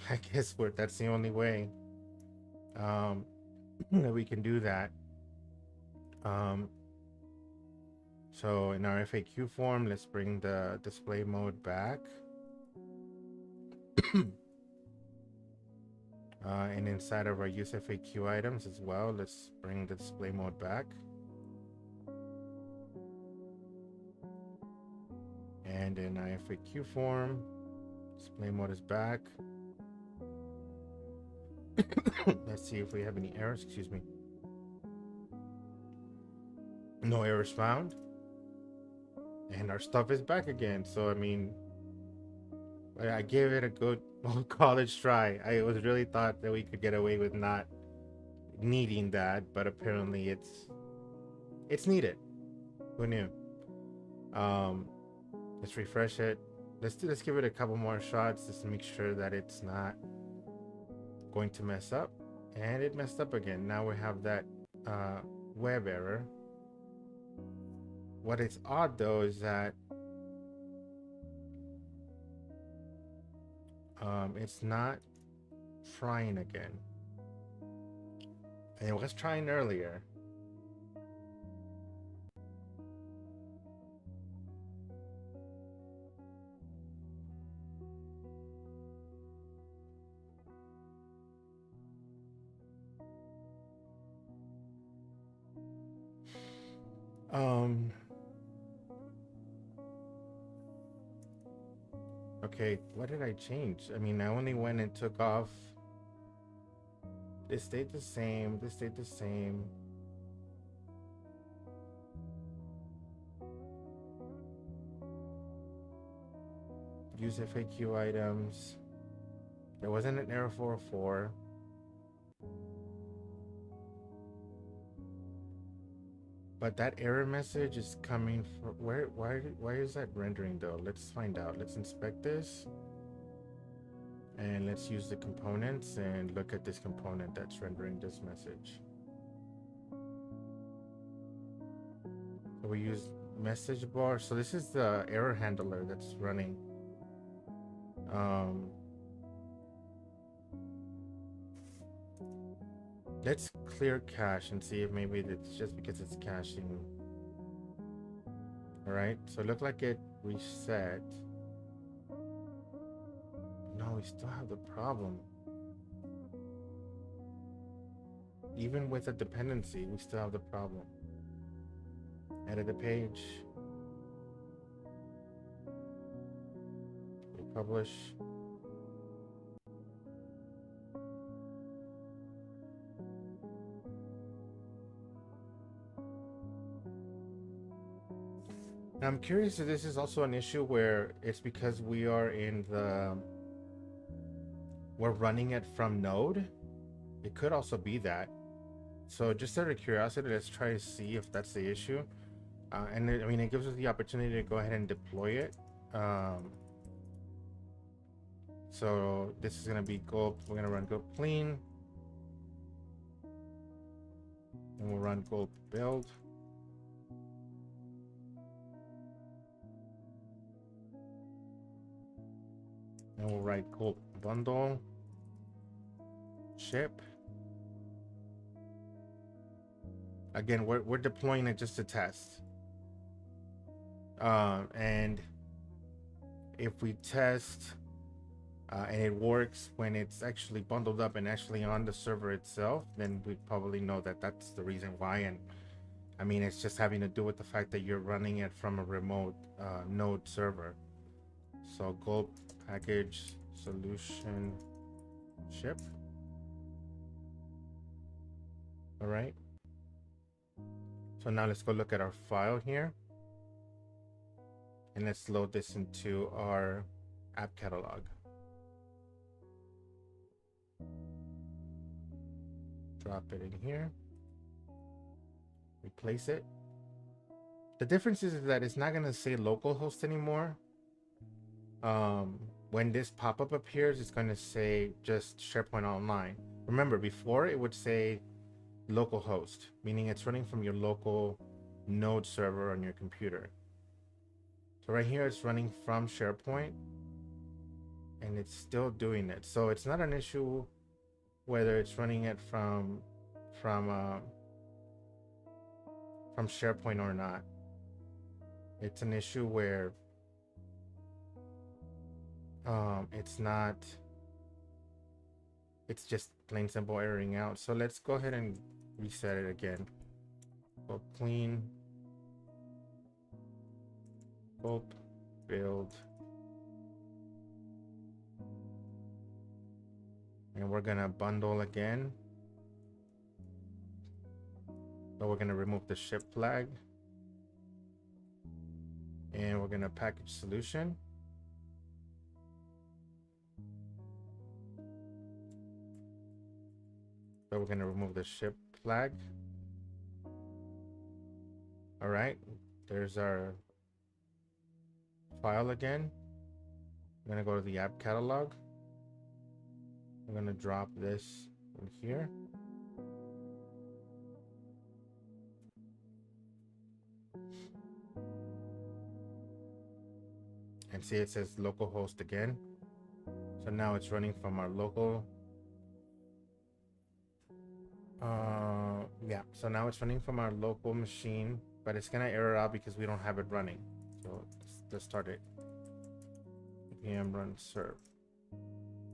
A: I guess that's the only way that we can do that. So in our FAQ form, let's bring the display mode back. And inside of our use FAQ items as well, let's bring the display mode back. And in our FAQ form, display mode is back. Let's see if we have any errors. Excuse me. No errors found. And our stuff is back again. So, I mean, I gave it a good old college try. I was really thought that we could get away with not needing that, but apparently it's needed. Who knew? Let's refresh it. Let's give it a couple more shots just to make sure that it's not going to mess up. And it messed up again. Now we have that web error. What is odd though is that it's not trying again. And it was trying earlier. Okay, what did I change? I mean, I only went and took off. This stayed the same. This stayed the same. Use FAQ items. There wasn't an error 404. But that error message is coming from where? Why is that rendering though? Let's find out. Let's inspect this. And let's use the components and look at this component that's rendering this message. So we use message bar. So this is the error handler that's running. Let's clear cache and see if maybe it's just because it's caching. All right, so it looked like it reset. No, we still have the problem. Even with a dependency, we still have the problem. Edit the page. Republish. Now I'm curious if this is also an issue where it's because we're running it from Node. It could also be that. So just out of curiosity, let's try to see if that's the issue. And I mean, it gives us the opportunity to go ahead and deploy it. So this is gonna be gulp. We're gonna run gulp clean, and we'll run gulp build. And we'll write gulp bundle ship. Again, we're deploying it just to test. And if we test and it works when it's actually bundled up and actually on the server itself, then we probably know that that's the reason why. And I mean, it's just having to do with the fact that you're running it from a remote node server. So gulp package solution ship. All right. So now let's go look at our file here. And let's load this into our app catalog. Drop it in here. Replace it. The difference is that it's not going to say localhost anymore. When this pop-up appears, it's going to say just SharePoint Online. Remember, before it would say localhost, meaning it's running from your local node server on your computer. So right here, it's running from SharePoint, and it's still doing it. So it's not an issue whether it's running it from SharePoint or not. It's an issue where it's just plain simple erroring out. So let's go ahead and reset it again. Go clean, gulp, build, and we're gonna bundle again, but we're gonna remove the ship flag, and we're gonna package solution. So we're gonna remove the ship flag. All right, there's our file again. I'm gonna go to the app catalog. I'm gonna drop this in here. And see, it says localhost again. So now it's running from our local. Yeah, so now it's running from our local machine, but it's gonna error out because we don't have it running. So let's start it. npm run serve.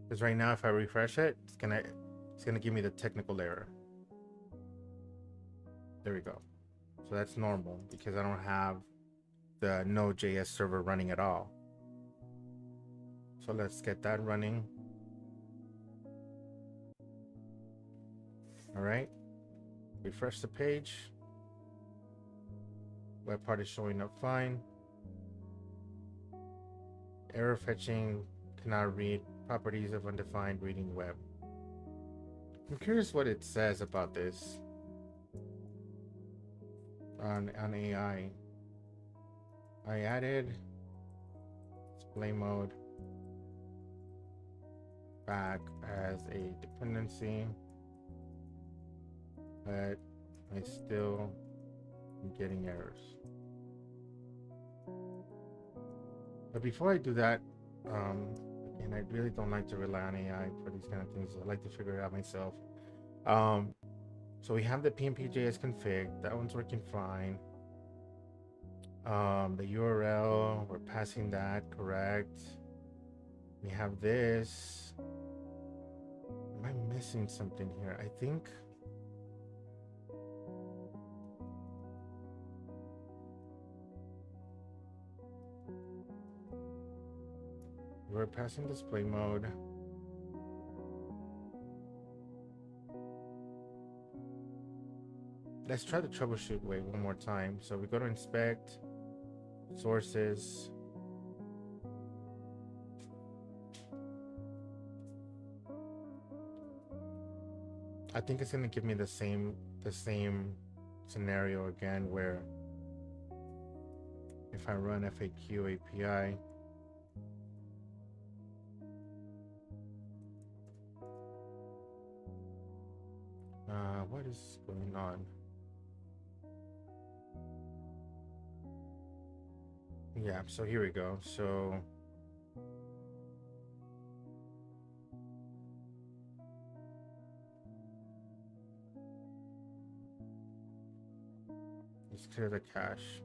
A: Because right now, if I refresh it, it's gonna give me the technical error. There we go. So that's normal because I don't have the Node.js server running at all. So let's get that running. All right. Refresh the page. Web part is showing up fine. Error fetching cannot read properties of undefined reading web. I'm curious what it says about this on AI. I added display mode back as a dependency, but I still am getting errors. But before I do that, again, I really don't like to rely on AI for these kind of things. I like to figure it out myself. So we have the PnP.js config. That one's working fine. The URL, we're passing that correct. We have this. Am I missing something here? I think we're passing display mode. Let's try the troubleshoot way one more time. So we go to inspect, sources. I think it's gonna give me the same scenario again, where if I run FAQ API, what is going on? Yeah, so here we go. So let's clear the cache.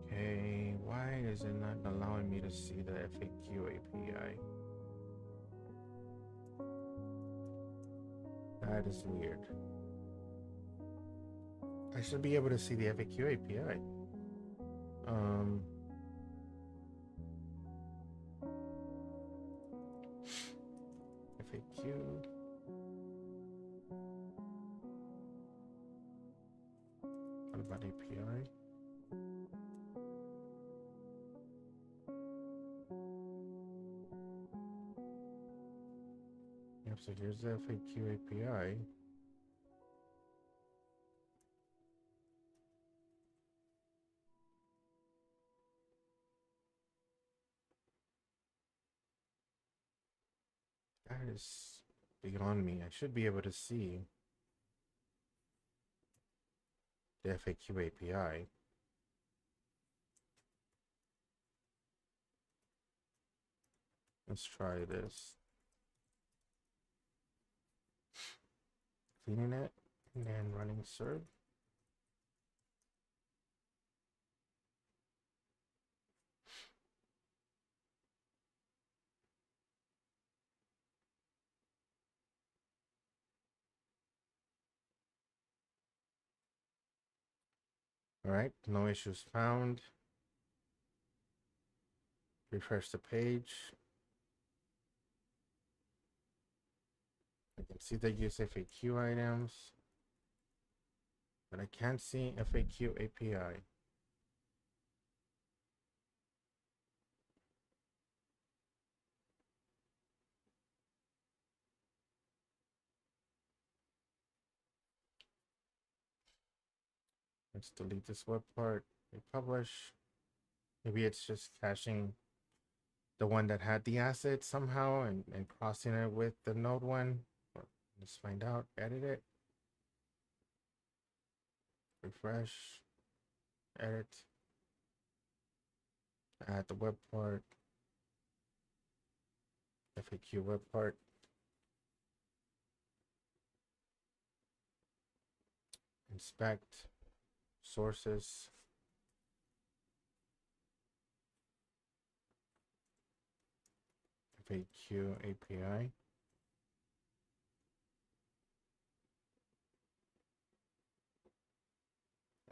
A: Okay, why is it not allowing me to see the FAQ API? That is weird. I should be able to see the FAQ API. FAQ. What about API? Yep, so here's the FAQ API. That is beyond me. I should be able to see the FAQ API. Let's try this. Cleaning it and then running serve. All right, no issues found. Refresh the page. I can see they use FAQ items, but I can't see FAQ API. Let's delete this web part. Republish. Maybe it's just caching the one that had the asset somehow and crossing it with the node one. Let's find out. Edit it. Refresh. Edit. Add the web part. FAQ web part. Inspect. Sources. FAQ API.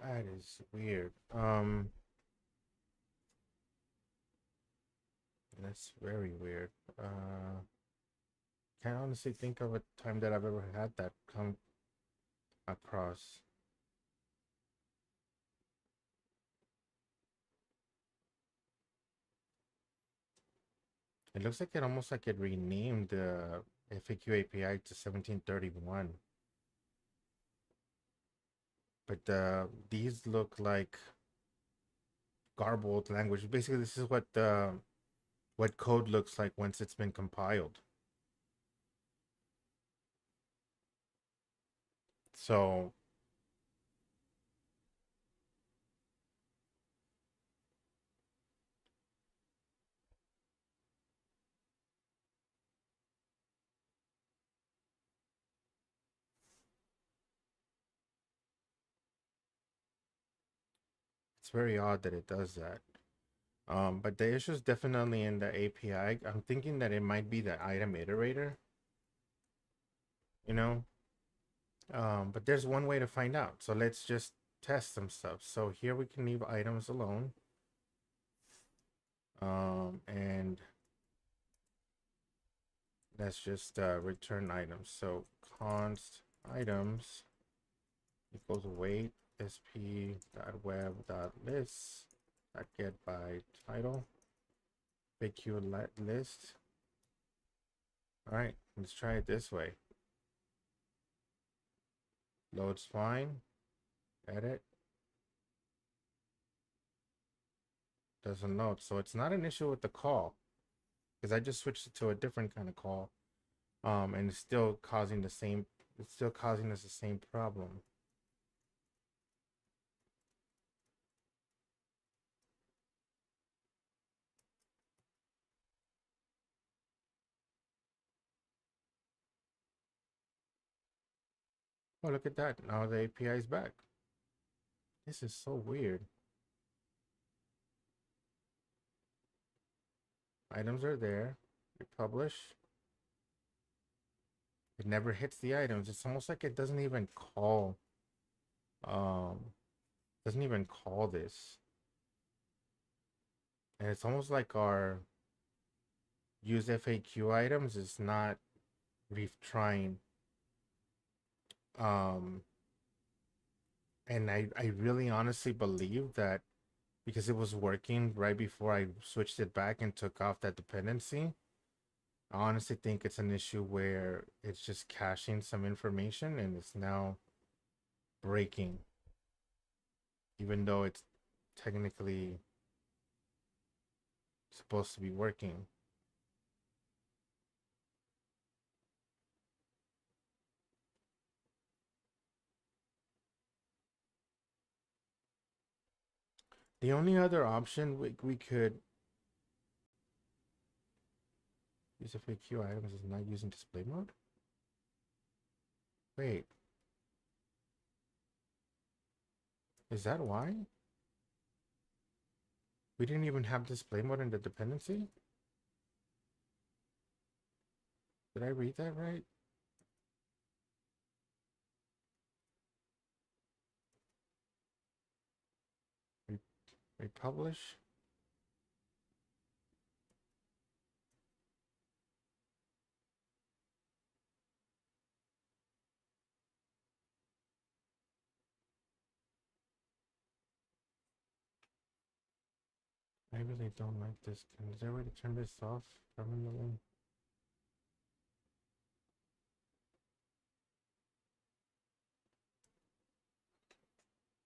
A: That is weird. That's very weird. Can't honestly think of a time that I've ever had that come across. It looks like it almost like it renamed the FAQ API to 1731. But these look like garbled language. Basically, this is what code looks like once it's been compiled. So it's very odd that it does that. But the issue is definitely in the API. I'm thinking that it might be the item iterator, you know? But there's one way to find out. So let's just test some stuff. So here we can leave items alone. And let's just return items. So const items equals weight sp.web.list get by title FAQ list. All right, let's try it this way. Loads fine. Edit. Doesn't load. So it's not an issue with the call, because I just switched it to a different kind of call. And it's still causing us the same problem. Oh, look at that. Now the API is back. This is so weird. Items are there. We publish. It never hits the items. It's almost like it doesn't even call Um, doesn't even call this, and it's almost like our use FAQ items is not retrying. Um, and I really honestly believe that because it was working right before I switched it back and took off that dependency. I honestly think it's an issue where it's just caching some information and it's now breaking, even though it's technically supposed to be working. The only other option we could use FAQ items is not using display mode. Wait, is that why? We didn't even have display mode in the dependency? Did I read that right? Re republish? I really don't like this. Is there a way to turn this off permanently?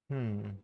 A: Hmm.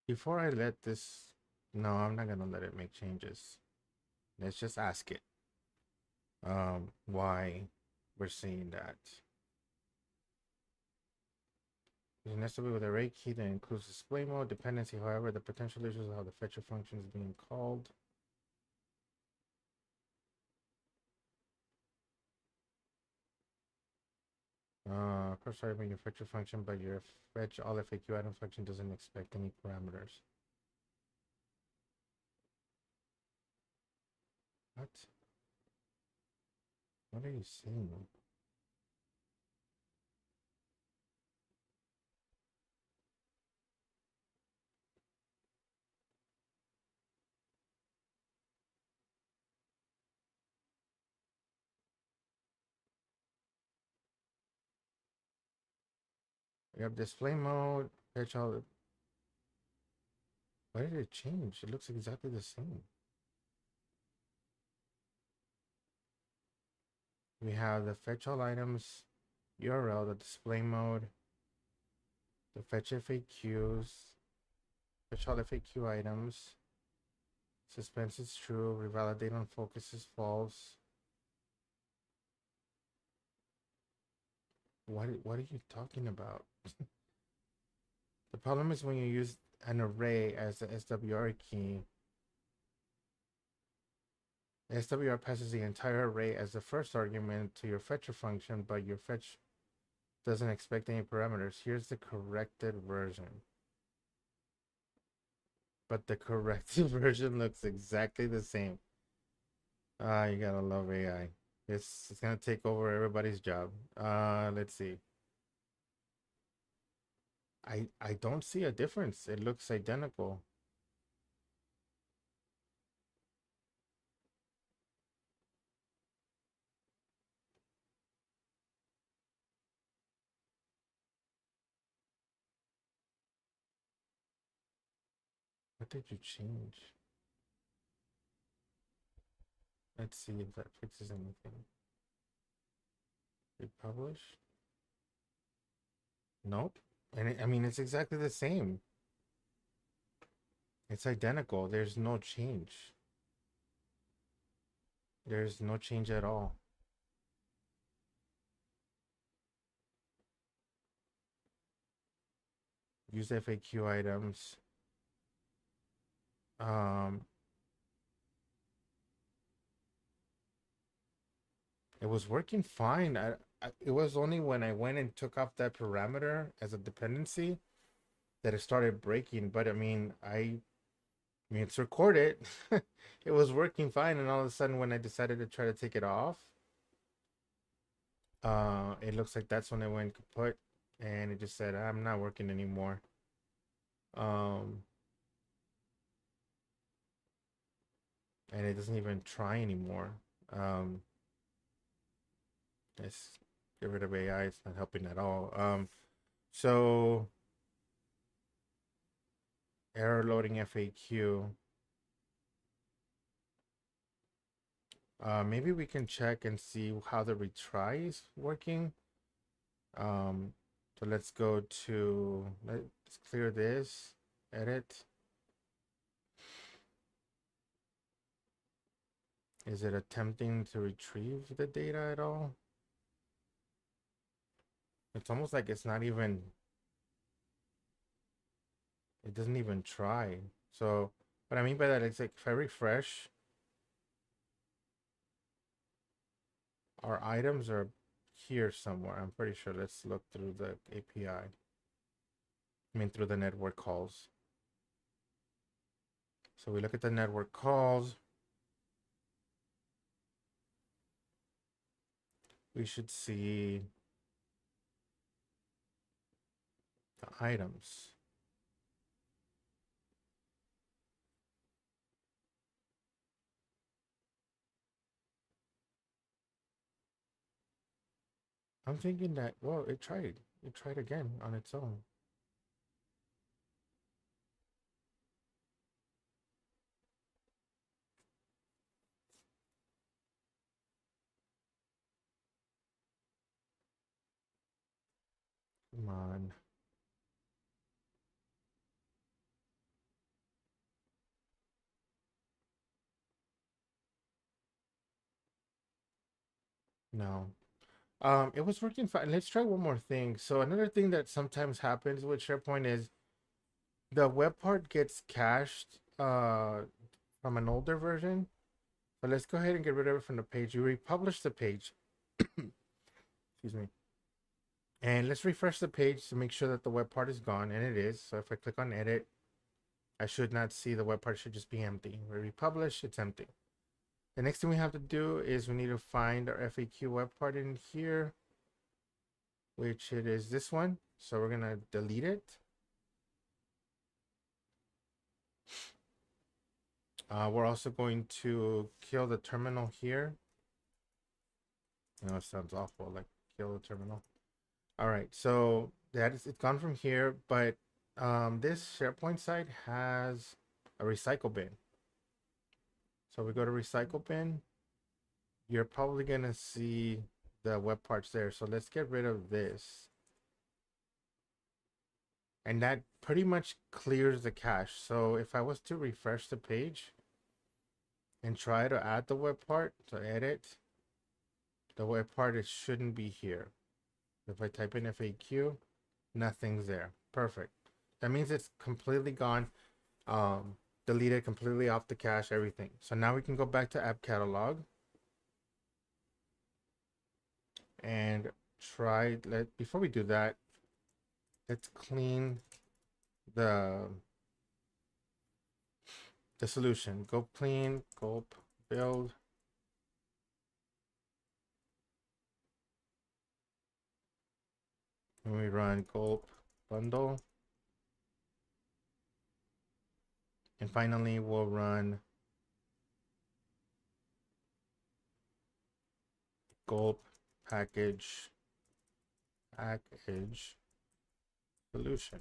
A: Before I let this, no, I'm not gonna let it make changes. Let's just ask it. Why we're seeing that. It has to be with array key that includes display mode dependency. However, the potential issues of how the fetcher function is being called. First starting your fetcher function, but your fetch all FAQ item function doesn't expect any parameters. What? What are you saying? We have display mode, fetch all. Why did it change? It looks exactly the same. We have the fetch all items URL, the display mode, the fetch FAQs, fetch all FAQ items, suspense is true, revalidate on focus is false. What are you talking about? The problem is when you use an array as the SWR key, SWR passes the entire array as the first argument to your fetcher function, but your fetch doesn't expect any parameters. Here's the corrected version. But the corrected version looks exactly the same. Ah, you gotta love AI. It's gonna take over everybody's job. Let's see. I don't see a difference. It looks identical. What did you change? Let's see if that fixes anything. Republish? Nope. And I mean, it's exactly the same. It's identical. There's no change. There's no change at all. Use FAQ items. It was working fine. It was only when I went and took off that parameter as a dependency that it started breaking. But I mean, it's recorded. It was working fine, and all of a sudden, when I decided to try to take it off, it looks like that's when it went kaput, and it just said, "I'm not working anymore." Um, and it doesn't even try anymore. Um, let's get rid of AI. It's not helping at all. So error loading FAQ. Maybe we can check and see how the retry is working. So let's go to, let's clear this, edit. Is it attempting to retrieve the data at all? It's almost like it's not even, it doesn't even try. So what I mean by that is, like, if I refresh, our items are here somewhere. I'm pretty sure. Let's look through the API. I mean, through the network calls. So we look at the network calls. We should see the items. I'm thinking that, well, it tried. It tried again on its own. Come on. No. It was working fine. Let's try one more thing. So another thing that sometimes happens with SharePoint is the web part gets cached from an older version. But let's go ahead and get rid of it from the page. You republish the page. Excuse me. And let's refresh the page to make sure that the web part is gone, and it is. So if I click on edit, I should not see the web part, should just be empty. We republish, it's empty. The next thing we have to do is we need to find our FAQ web part in here, which it is this one. So we're gonna delete it. We're also going to kill the terminal here. I know it sounds awful, like kill the terminal. All right, so it's gone from here, but this SharePoint site has a recycle bin. So we go to recycle bin. You're probably gonna see the web parts there. So let's get rid of this. And that pretty much clears the cache. So if I was to refresh the page and try to add the web part, to edit, the web part, it shouldn't be here. If I type in FAQ, nothing's there. Perfect. That means it's completely gone. Deleted completely off the cache, everything. So now we can go back to app catalog and try, before we do that, let's clean the solution. Go clean, gulp, build. And we run gulp bundle. And finally, we'll run gulp package solution.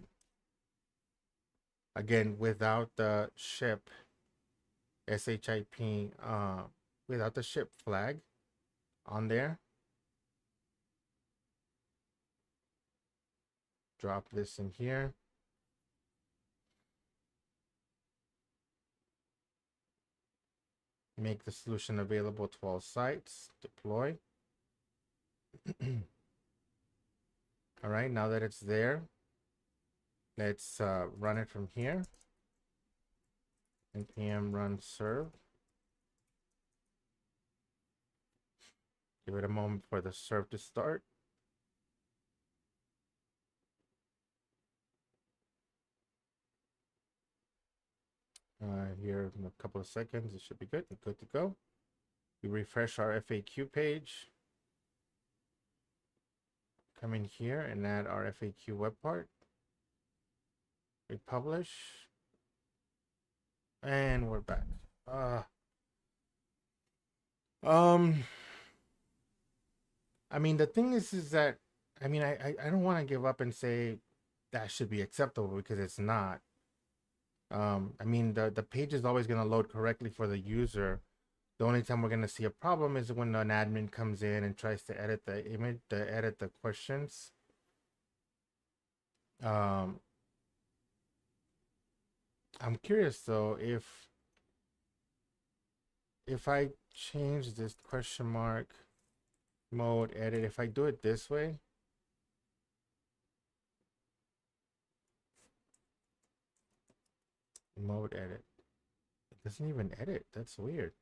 A: Again, without the ship SHIP, without the ship flag on there. Drop this in here. Make the solution available to all sites. Deploy. All right, now that it's there, let's run it from here. npm run serve. Give it a moment for the serve to start. Here in a couple of seconds, it should be good. Good to go. We refresh our FAQ page. Come in here and add our FAQ web part. We publish. And we're back. I mean, the thing is that, I mean, I don't want to give up and say that should be acceptable because it's not. I mean, the page is always going to load correctly for the user. The only time we're going to see a problem is when an admin comes in and tries to edit the image, edit the questions. I'm curious though, if I change this question mark mode edit, if I do it this way, mode edit, it doesn't even edit. That's weird.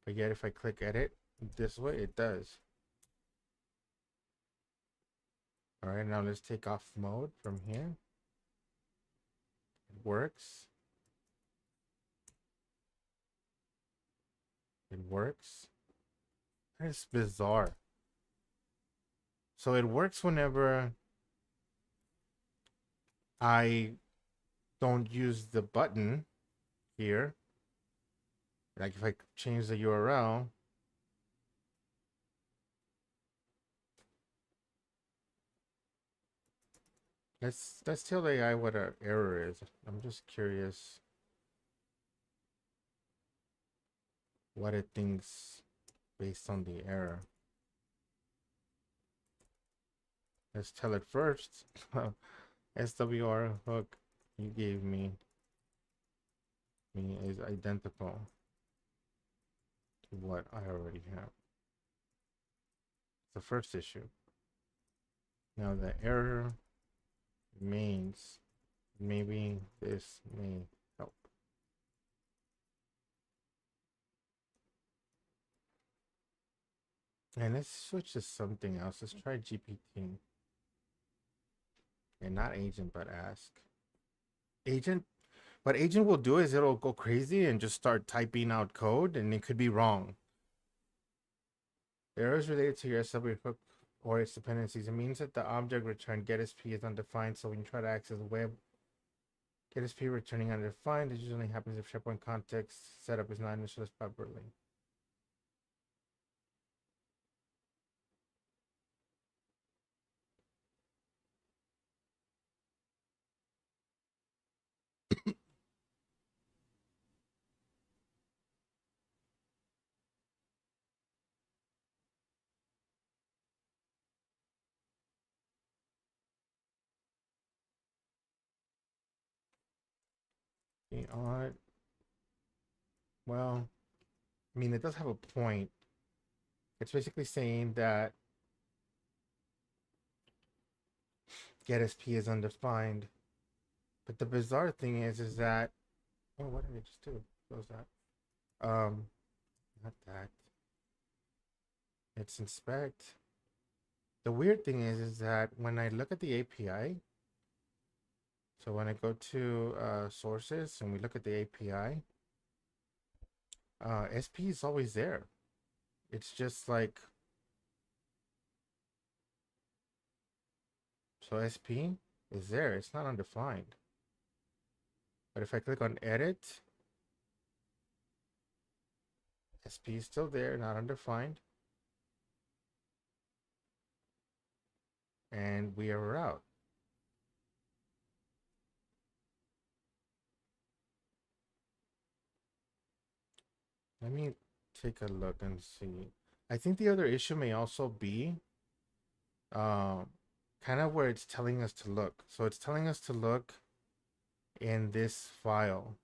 A: But yet if I click edit this way, it does. All right, now let's take off mode from here. It works. It works. It's bizarre. So it works whenever I don't use the button here. Like if I change the URL, let's tell the AI what our error is. I'm just curious what it thinks based on the error. Let's tell it first. SWR hook you gave me is identical to what I already have. It's the first issue. Now the error remains. Maybe this may help. And let's switch to something else. Let's try GPT. And not agent, but ask. Agent, what agent will do is it'll go crazy and just start typing out code, and it could be wrong. Errors related to your SW hook or its dependencies. It means that the object returned getSP is undefined. So when you try to access the web, getSP returning undefined. This usually happens if SharePoint context setup is not initialized properly. Odd. Well, I mean, it does have a point. It's basically saying that getSP is undefined. But the bizarre thing is that, oh, what did I just do? Close that. Not that. It's inspect. The weird thing is that when I look at the API, so when I go to sources and we look at the API, SP is always there. It's just like, so SP is there. It's not undefined. But if I click on edit, SP is still there, not undefined. And we are out. Let me take a look and see. I think the other issue may also be um, kind of where it's telling us to look. So it's telling us to look in this file,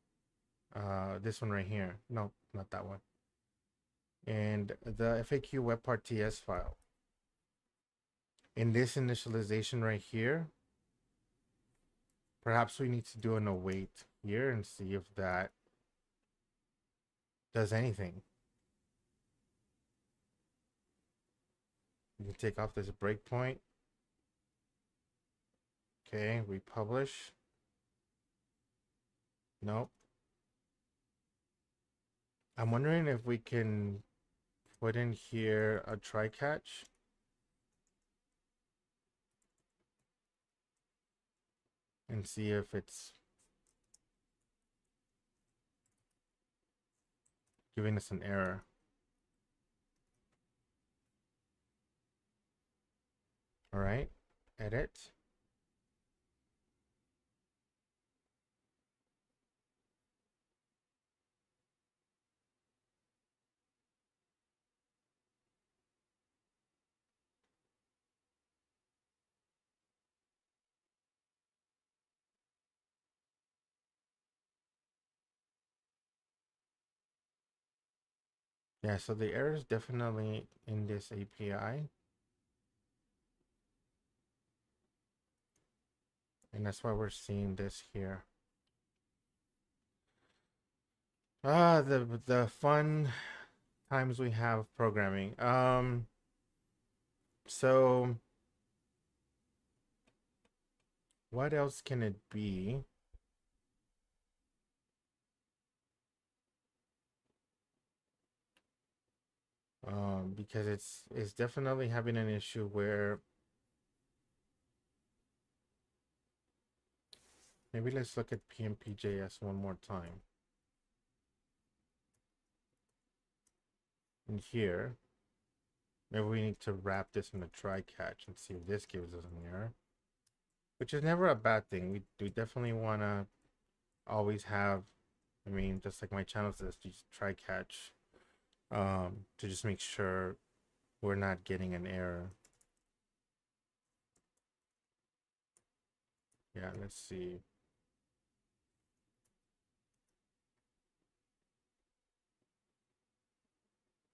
A: this one right here. No, not that one. And the FAQ webpart TS file. In this initialization right here, perhaps we need to do an await here and see if that does anything. You can take off this breakpoint. Okay, republish. Nope. I'm wondering if we can put in here a try catch. And see if it's giving us an error. All right, edit. Yeah, so the error is definitely in this API. And that's why we're seeing this here. Ah, the fun times we have programming. So what else can it be? Because it's definitely having an issue where maybe let's look at PMPJS one more time. In here, maybe we need to wrap this in a try catch and see if this gives us an error. Which is never a bad thing. We definitely want to always have, I mean, just like my channel says, just try catch, to just make sure we're not getting an error. Yeah, let's see.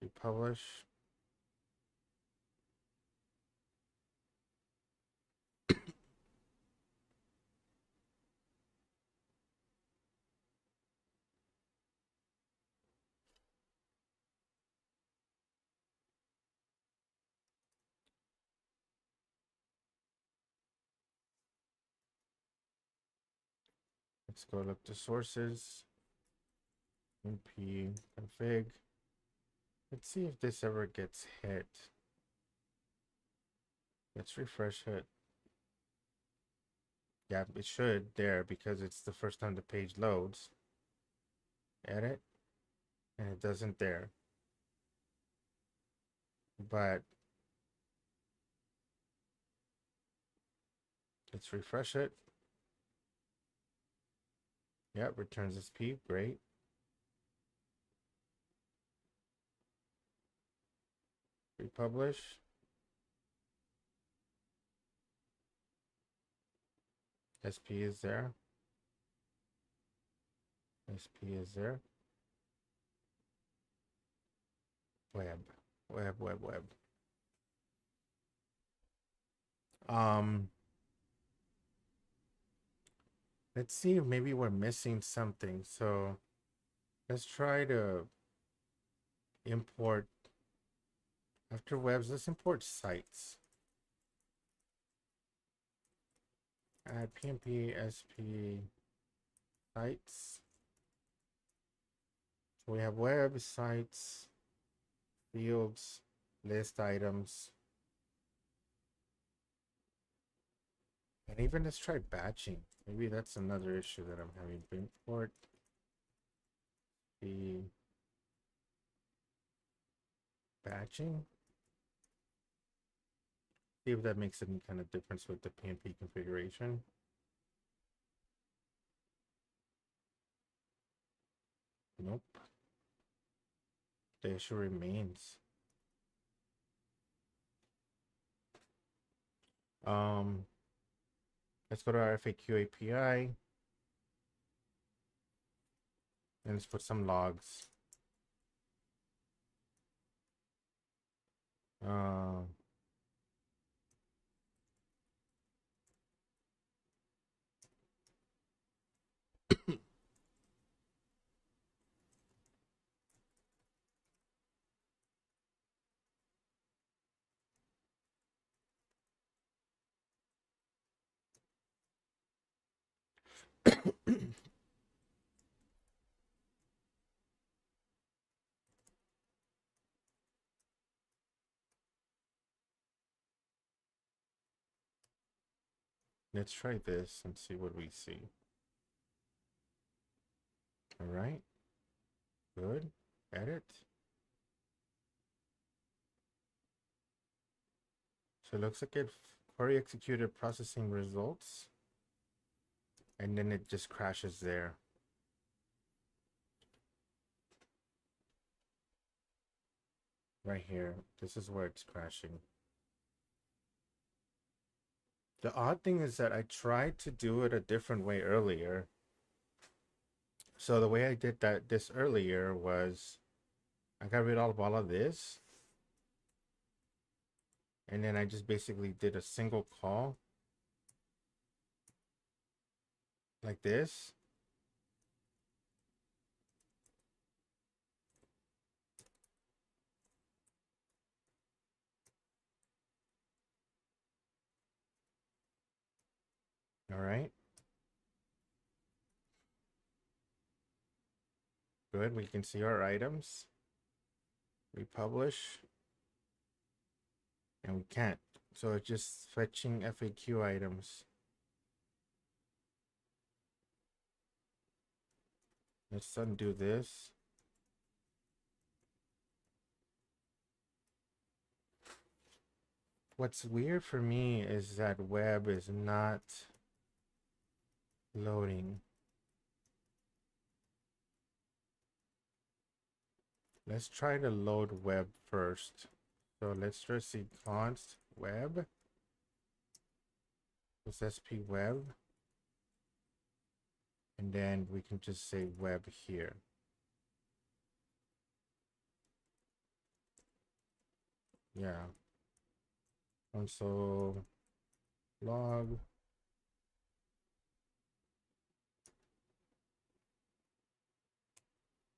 A: We publish. Let's go look to sources. np config. Let's see if this ever gets hit. Let's refresh it. Yeah, it should there because it's the first time the page loads. Edit. And it doesn't there. But let's refresh it. Yep, returns SP. Great. Republish. SP is there. SP is there. Web. Web. Let's see if maybe we're missing something. So let's try to import after webs. Let's import sites. Add PMP SP sites. So we have web, sites, fields, list items. And even let's try batching. Maybe that's another issue that I'm having. Import the batching. See if that makes any kind of difference with the PMP configuration. Nope. the issue remains. Let's go to our FAQ API and let's put some logs. Uh, let's try this and see what we see. All right, good. Edit. So it looks like it query executed processing results, and then it just crashes there. Right here. This is where it's crashing. The odd thing is that I tried to do it a different way earlier. So the way I did this earlier was I got rid of all of this. And then I just basically did a single call like this. All right. Good. We can see our items. We publish. And we can't. So it's just fetching FAQ items. Let's undo this. What's weird for me is that web is not loading. Let's try to load web first. So let's just see const web. It's SP web. And then we can just say web here. Yeah. Console log.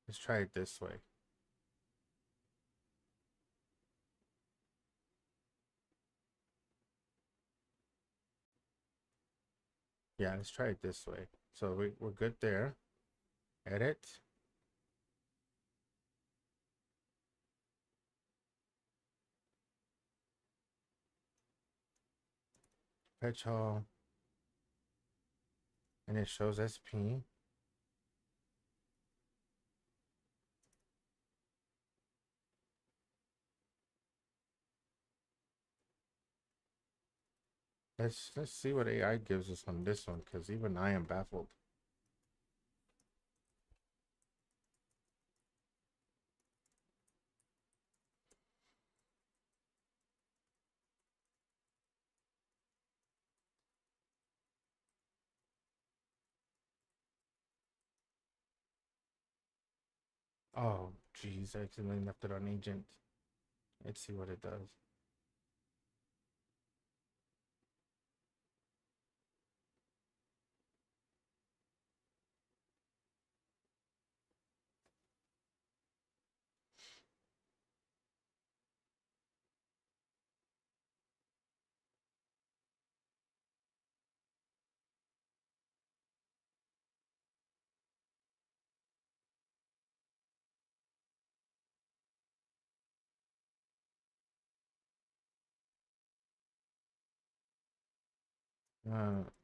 A: Let's try it this way. Yeah, let's try it this way. So we're good there. Edit. Fetch all. And it shows SP. Let's see what AI gives us on this one, because even I am baffled. Oh, geez, I accidentally left it on agent. Let's see what it does.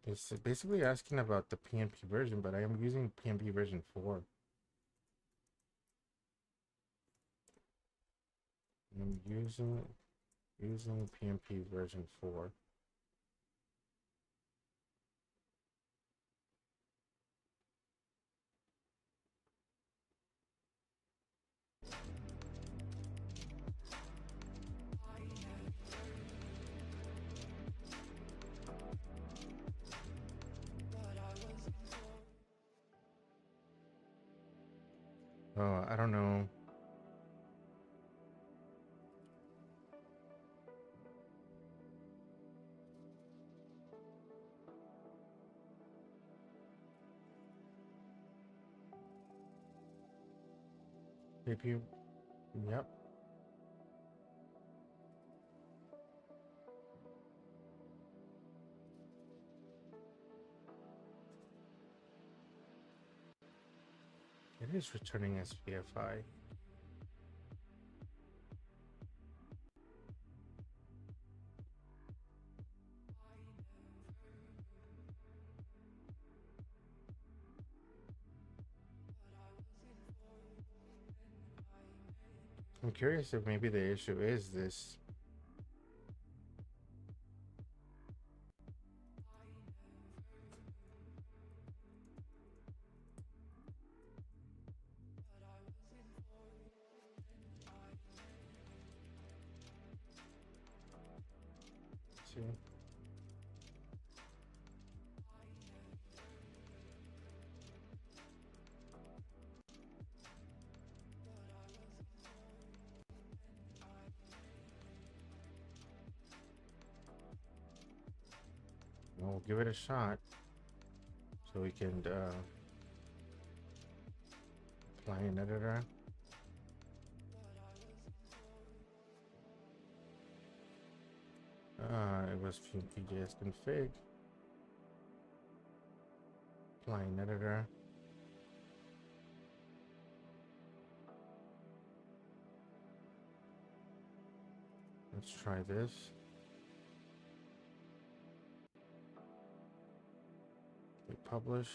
A: It's basically asking about the PNP version, but I am using PNP version 4. I'm using PNP version 4. Oh, I don't know. CPU. Yep. It is returning SPFI. I'm curious if maybe the issue is this. Let's see. We'll give it a shot so we can apply an editor. It was PJS config. Apply an editor. Let's try this. We publish.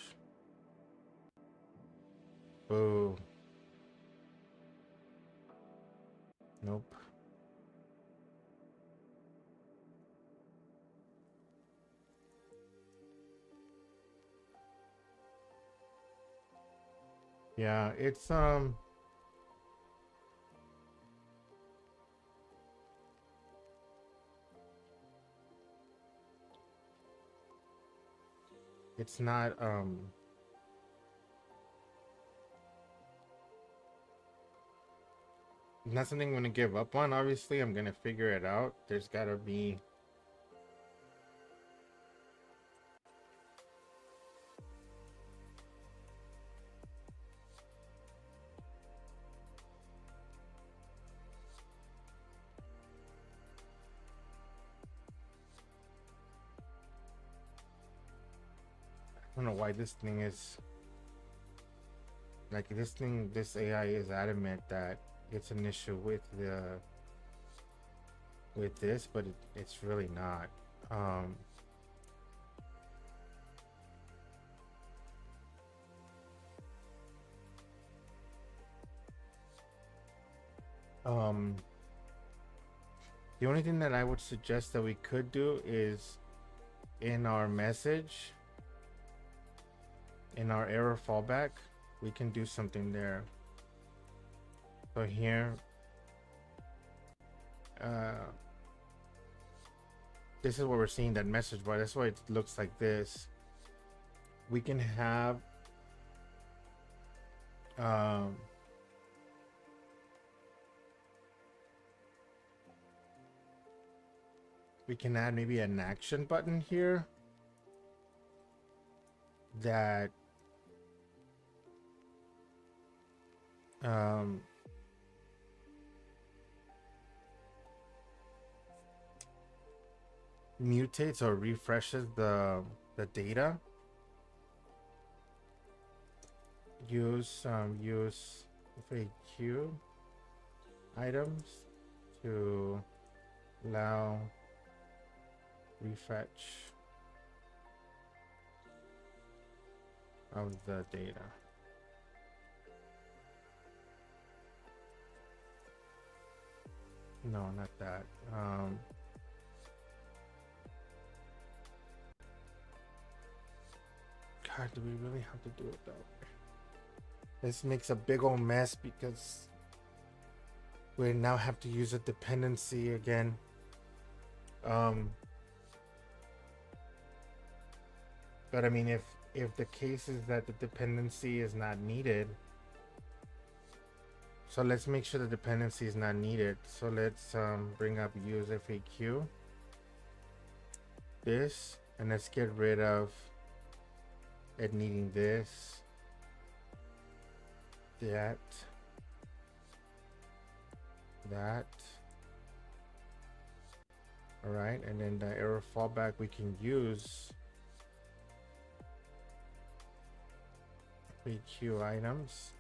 A: Oh. Nope. Yeah, it's not something I'm gonna give up on. Obviously, I'm gonna figure it out. There's gotta be I don't know why this thing is like this AI is adamant that it's an issue with this, but it's really not. Um the only thing that I would suggest that we could do is in our message, in our error fallback, we can do something there. So here, this is what we're seeing that message bar. That's why it looks like this. We can have we can add maybe an action button here that mutates or refreshes the data. Use FAQ items to allow refetch of the data. No, not that. God, do we really have to do it though? This makes a big old mess because we now have to use a dependency again. But I mean, if the case is that the dependency is not needed, So let's make sure the dependency is not needed. So let's bring up use FAQ. This, and let's get rid of it needing this, that. All right, and then the error fallback we can use FAQ items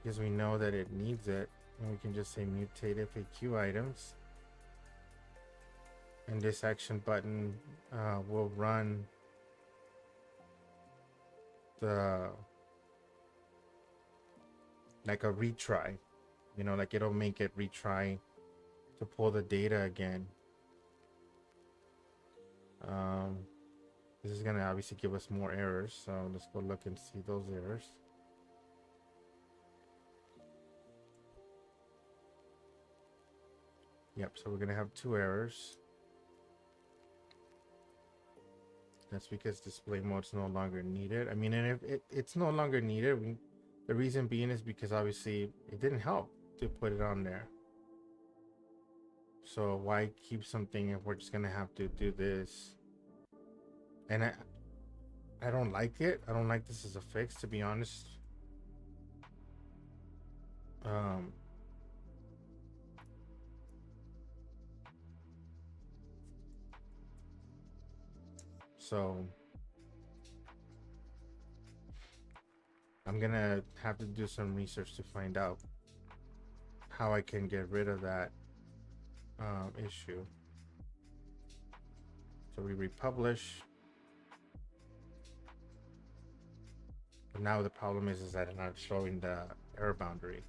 A: because we know that it needs it, and we can just say mutate FAQ items, and this action button will run the like a retry, you know, like it'll make it retry to pull the data again. This is gonna obviously give us more errors, so let's go look and see those errors. Yep, so we're gonna have 2 errors. That's because display mode's no longer needed. I mean, and if it's no longer needed, the reason being is because obviously it didn't help to put it on there. So why keep something if we're just gonna have to do this? And I don't like it. I don't like this as a fix, to be honest. So I'm gonna have to do some research to find out how I can get rid of that issue. So we republish. But now the problem is that it's not showing the error boundary.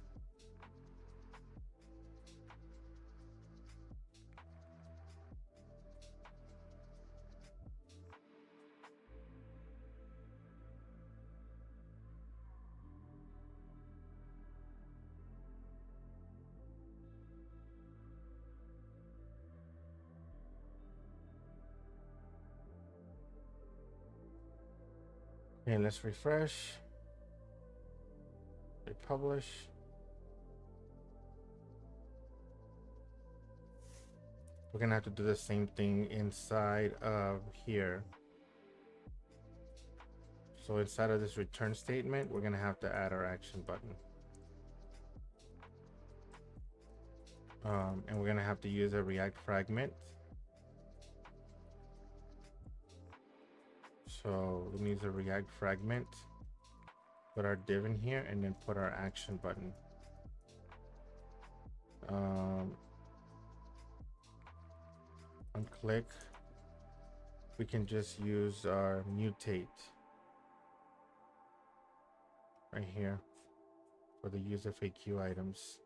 A: Okay, let's refresh. Republish. We're gonna have to do the same thing inside of here. So inside of this return statement, we're gonna have to add our action button. And we're gonna have to use a React fragment. So we use a React fragment, put our div in here, and then put our action button. On click, we can just use our mutate right here for the use FAQ items.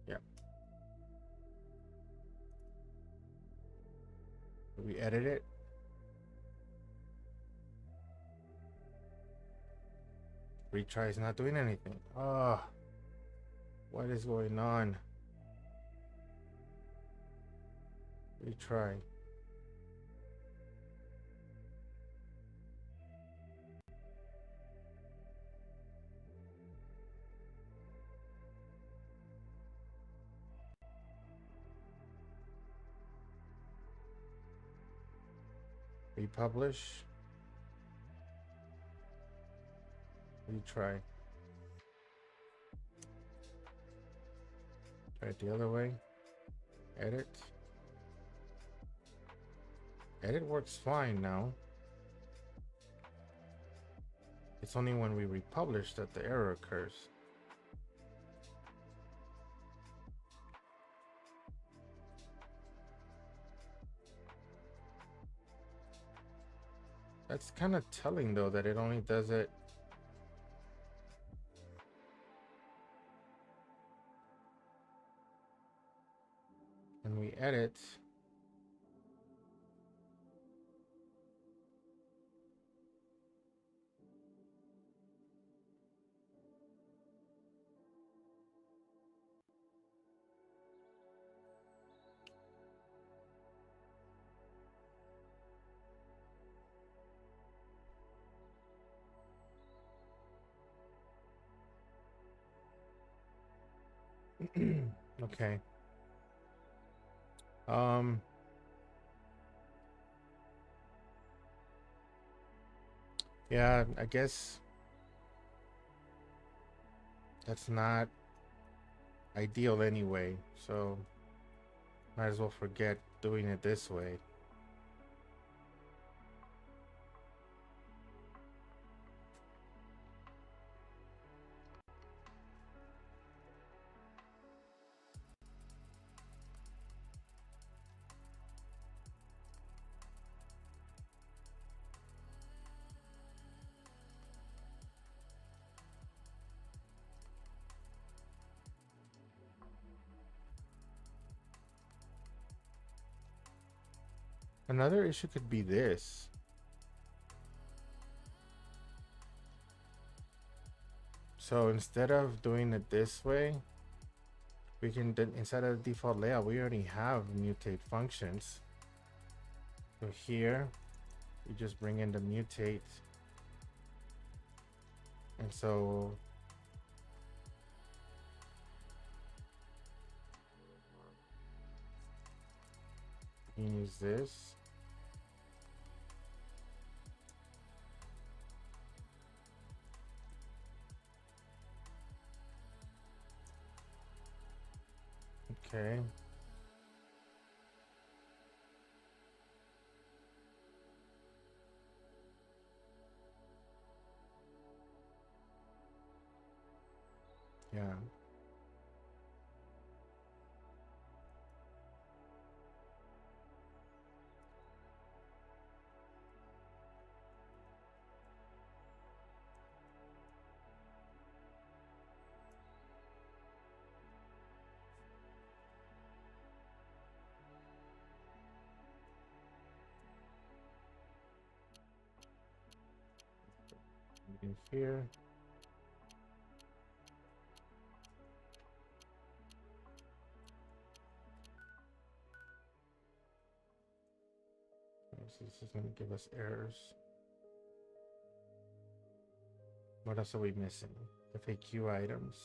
A: Yeah. We edit it. Retry is not doing anything. Ah, what is going on? Retry. Republish. Retry. Try it the other way. Edit. Edit works fine now. It's only when we republish that the error occurs. That's kind of telling though that it only does it when we edit. Okay. Um. Yeah, I guess that's not ideal anyway. So might as well forget doing it this way. Another issue could be this. So instead of doing it this way, we can inside of the default layout, we already have mutate functions. So here, we just bring in the mutate. And so you can use this. Okay. Yeah. In here. So this is going to give us errors. What else are we missing? FAQ items.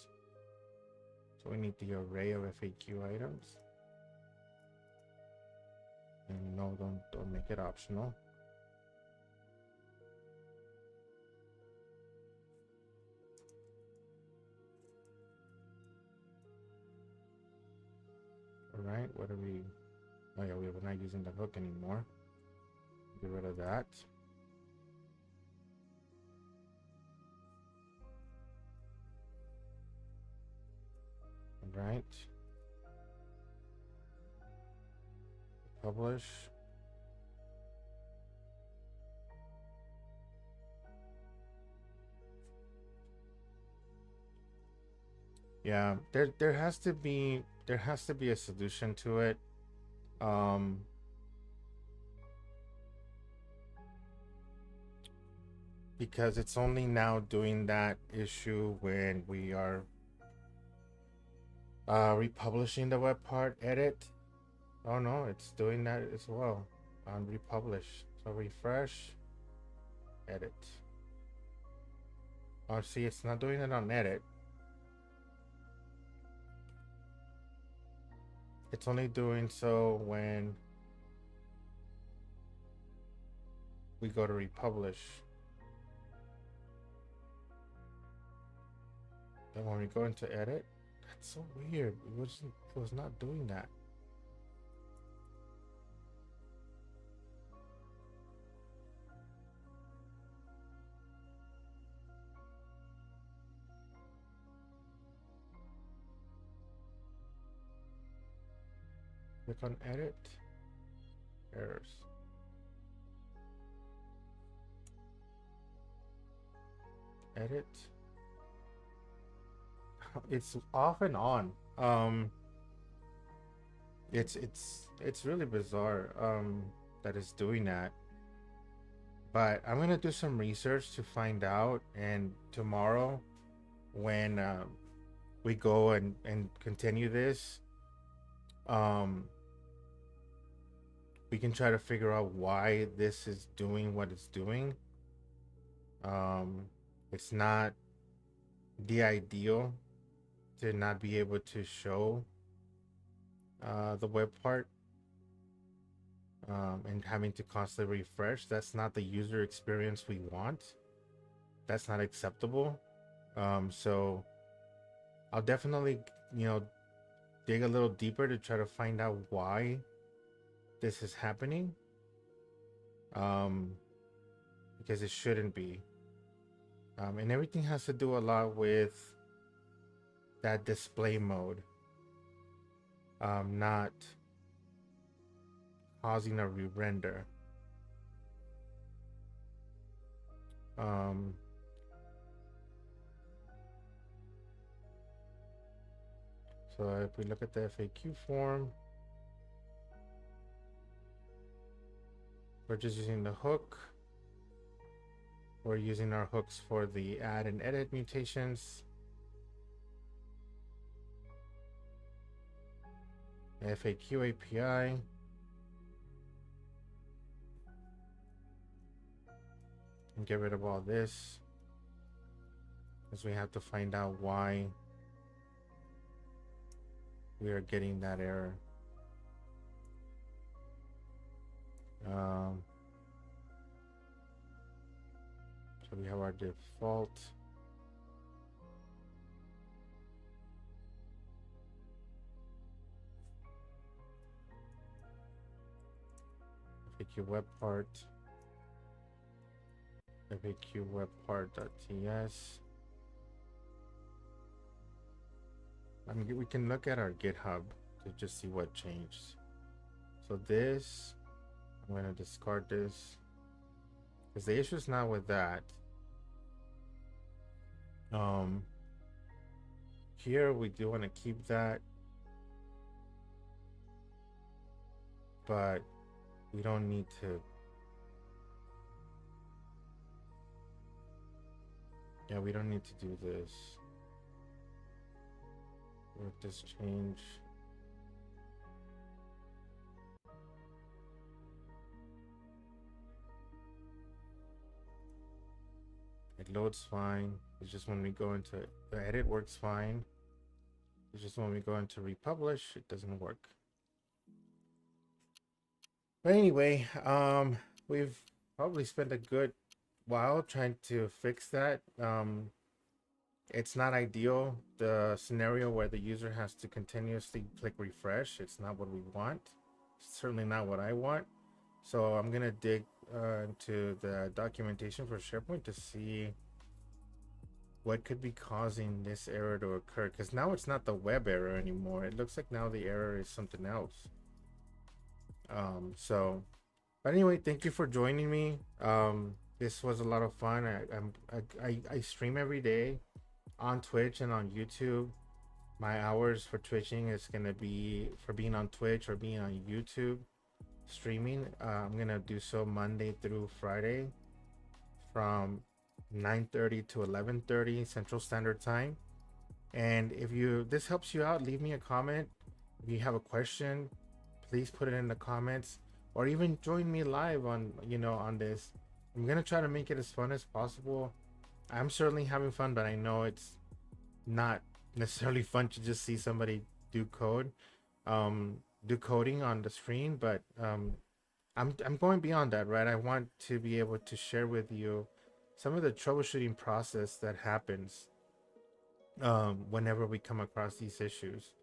A: So we need the array of FAQ items. And no, don't make it optional. All right, what are we? Oh yeah, we're not using the hook anymore. Get rid of that. All right. Publish. Yeah, there has to be a solution to it. Because it's only now doing that issue when we are republishing the web part edit. Oh no, it's doing that as well on republish. So refresh, edit. Oh, see, it's not doing it on edit. It's only doing so when we go to republish. Then when we go into edit, that's so weird. It was not doing that. Click on edit, errors. Edit. It's off and on. It's really bizarre that it's doing that. But I'm gonna do some research to find out, and tomorrow when we go and continue this, we can try to figure out why this is doing what it's doing. It's not the ideal to not be able to show the web part, and having to constantly refresh. That's not the user experience we want. That's not acceptable. So I'll definitely, dig a little deeper to try to find out why this is happening. Because it shouldn't be. And everything has to do a lot with that display mode, not causing a re-render. So if we look at the FAQ form, we're just using the hook. We're using our hooks for the add and edit mutations. FAQ API. And get rid of all this, because we have to find out why we are getting that error. So we have our default. FAQ web part. FAQ web part.ts. We can look at our GitHub to just see what changed. So this, I'm going to discard this because the issue is not with that. Here we do want to keep that, but we don't need to. Yeah, we don't need to do this. Let this change. It loads fine. It's just when we go into the edit works fine. It's just when we go into republish, it doesn't work. But anyway, we've probably spent a good while trying to fix that. It's not ideal, the scenario where the user has to continuously click refresh. It's not what we want. It's certainly not what I want. So I'm gonna dig into the documentation for SharePoint to see what could be causing this error to occur, because now it's not the web error anymore. It looks like now the error is something else. But anyway, thank you for joining me. This was a lot of fun. I stream every day on Twitch and on YouTube. My hours for twitching is gonna be for being on Twitch or being on YouTube streaming. I'm gonna do so Monday through Friday from 9:30 to 11:30 Central Standard Time. And if this helps you out, leave me a comment. If you have a question, please put it in the comments, or even join me live on this. I'm gonna try to make it as fun as possible. I'm certainly having fun, but I know it's not necessarily fun to just see somebody do coding on the screen. But I'm going beyond that, right? I want to be able to share with you some of the troubleshooting process that happens whenever we come across these issues.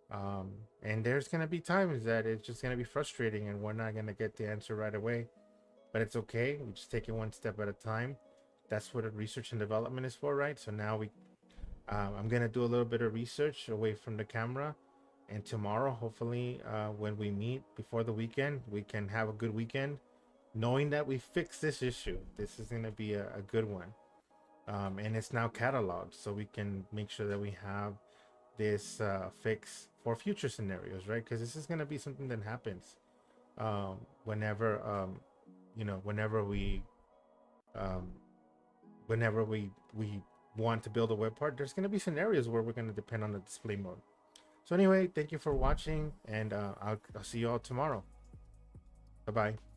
A: And there's gonna be times that it's just gonna be frustrating and we're not gonna get the answer right away, but it's okay. We just take it one step at a time. That's what research and development is for, right? So now I'm gonna do a little bit of research away from the camera, and tomorrow, hopefully, when we meet before the weekend, we can have a good weekend, knowing that we fixed this issue. This is gonna be a good one, and it's now cataloged, so we can make sure that we have this fix for future scenarios, right? Because this is gonna be something that happens whenever we want to build a web part. There's going to be scenarios where we're going to depend on the display mode. So anyway, thank you for watching, and I'll see you all tomorrow. Bye-bye.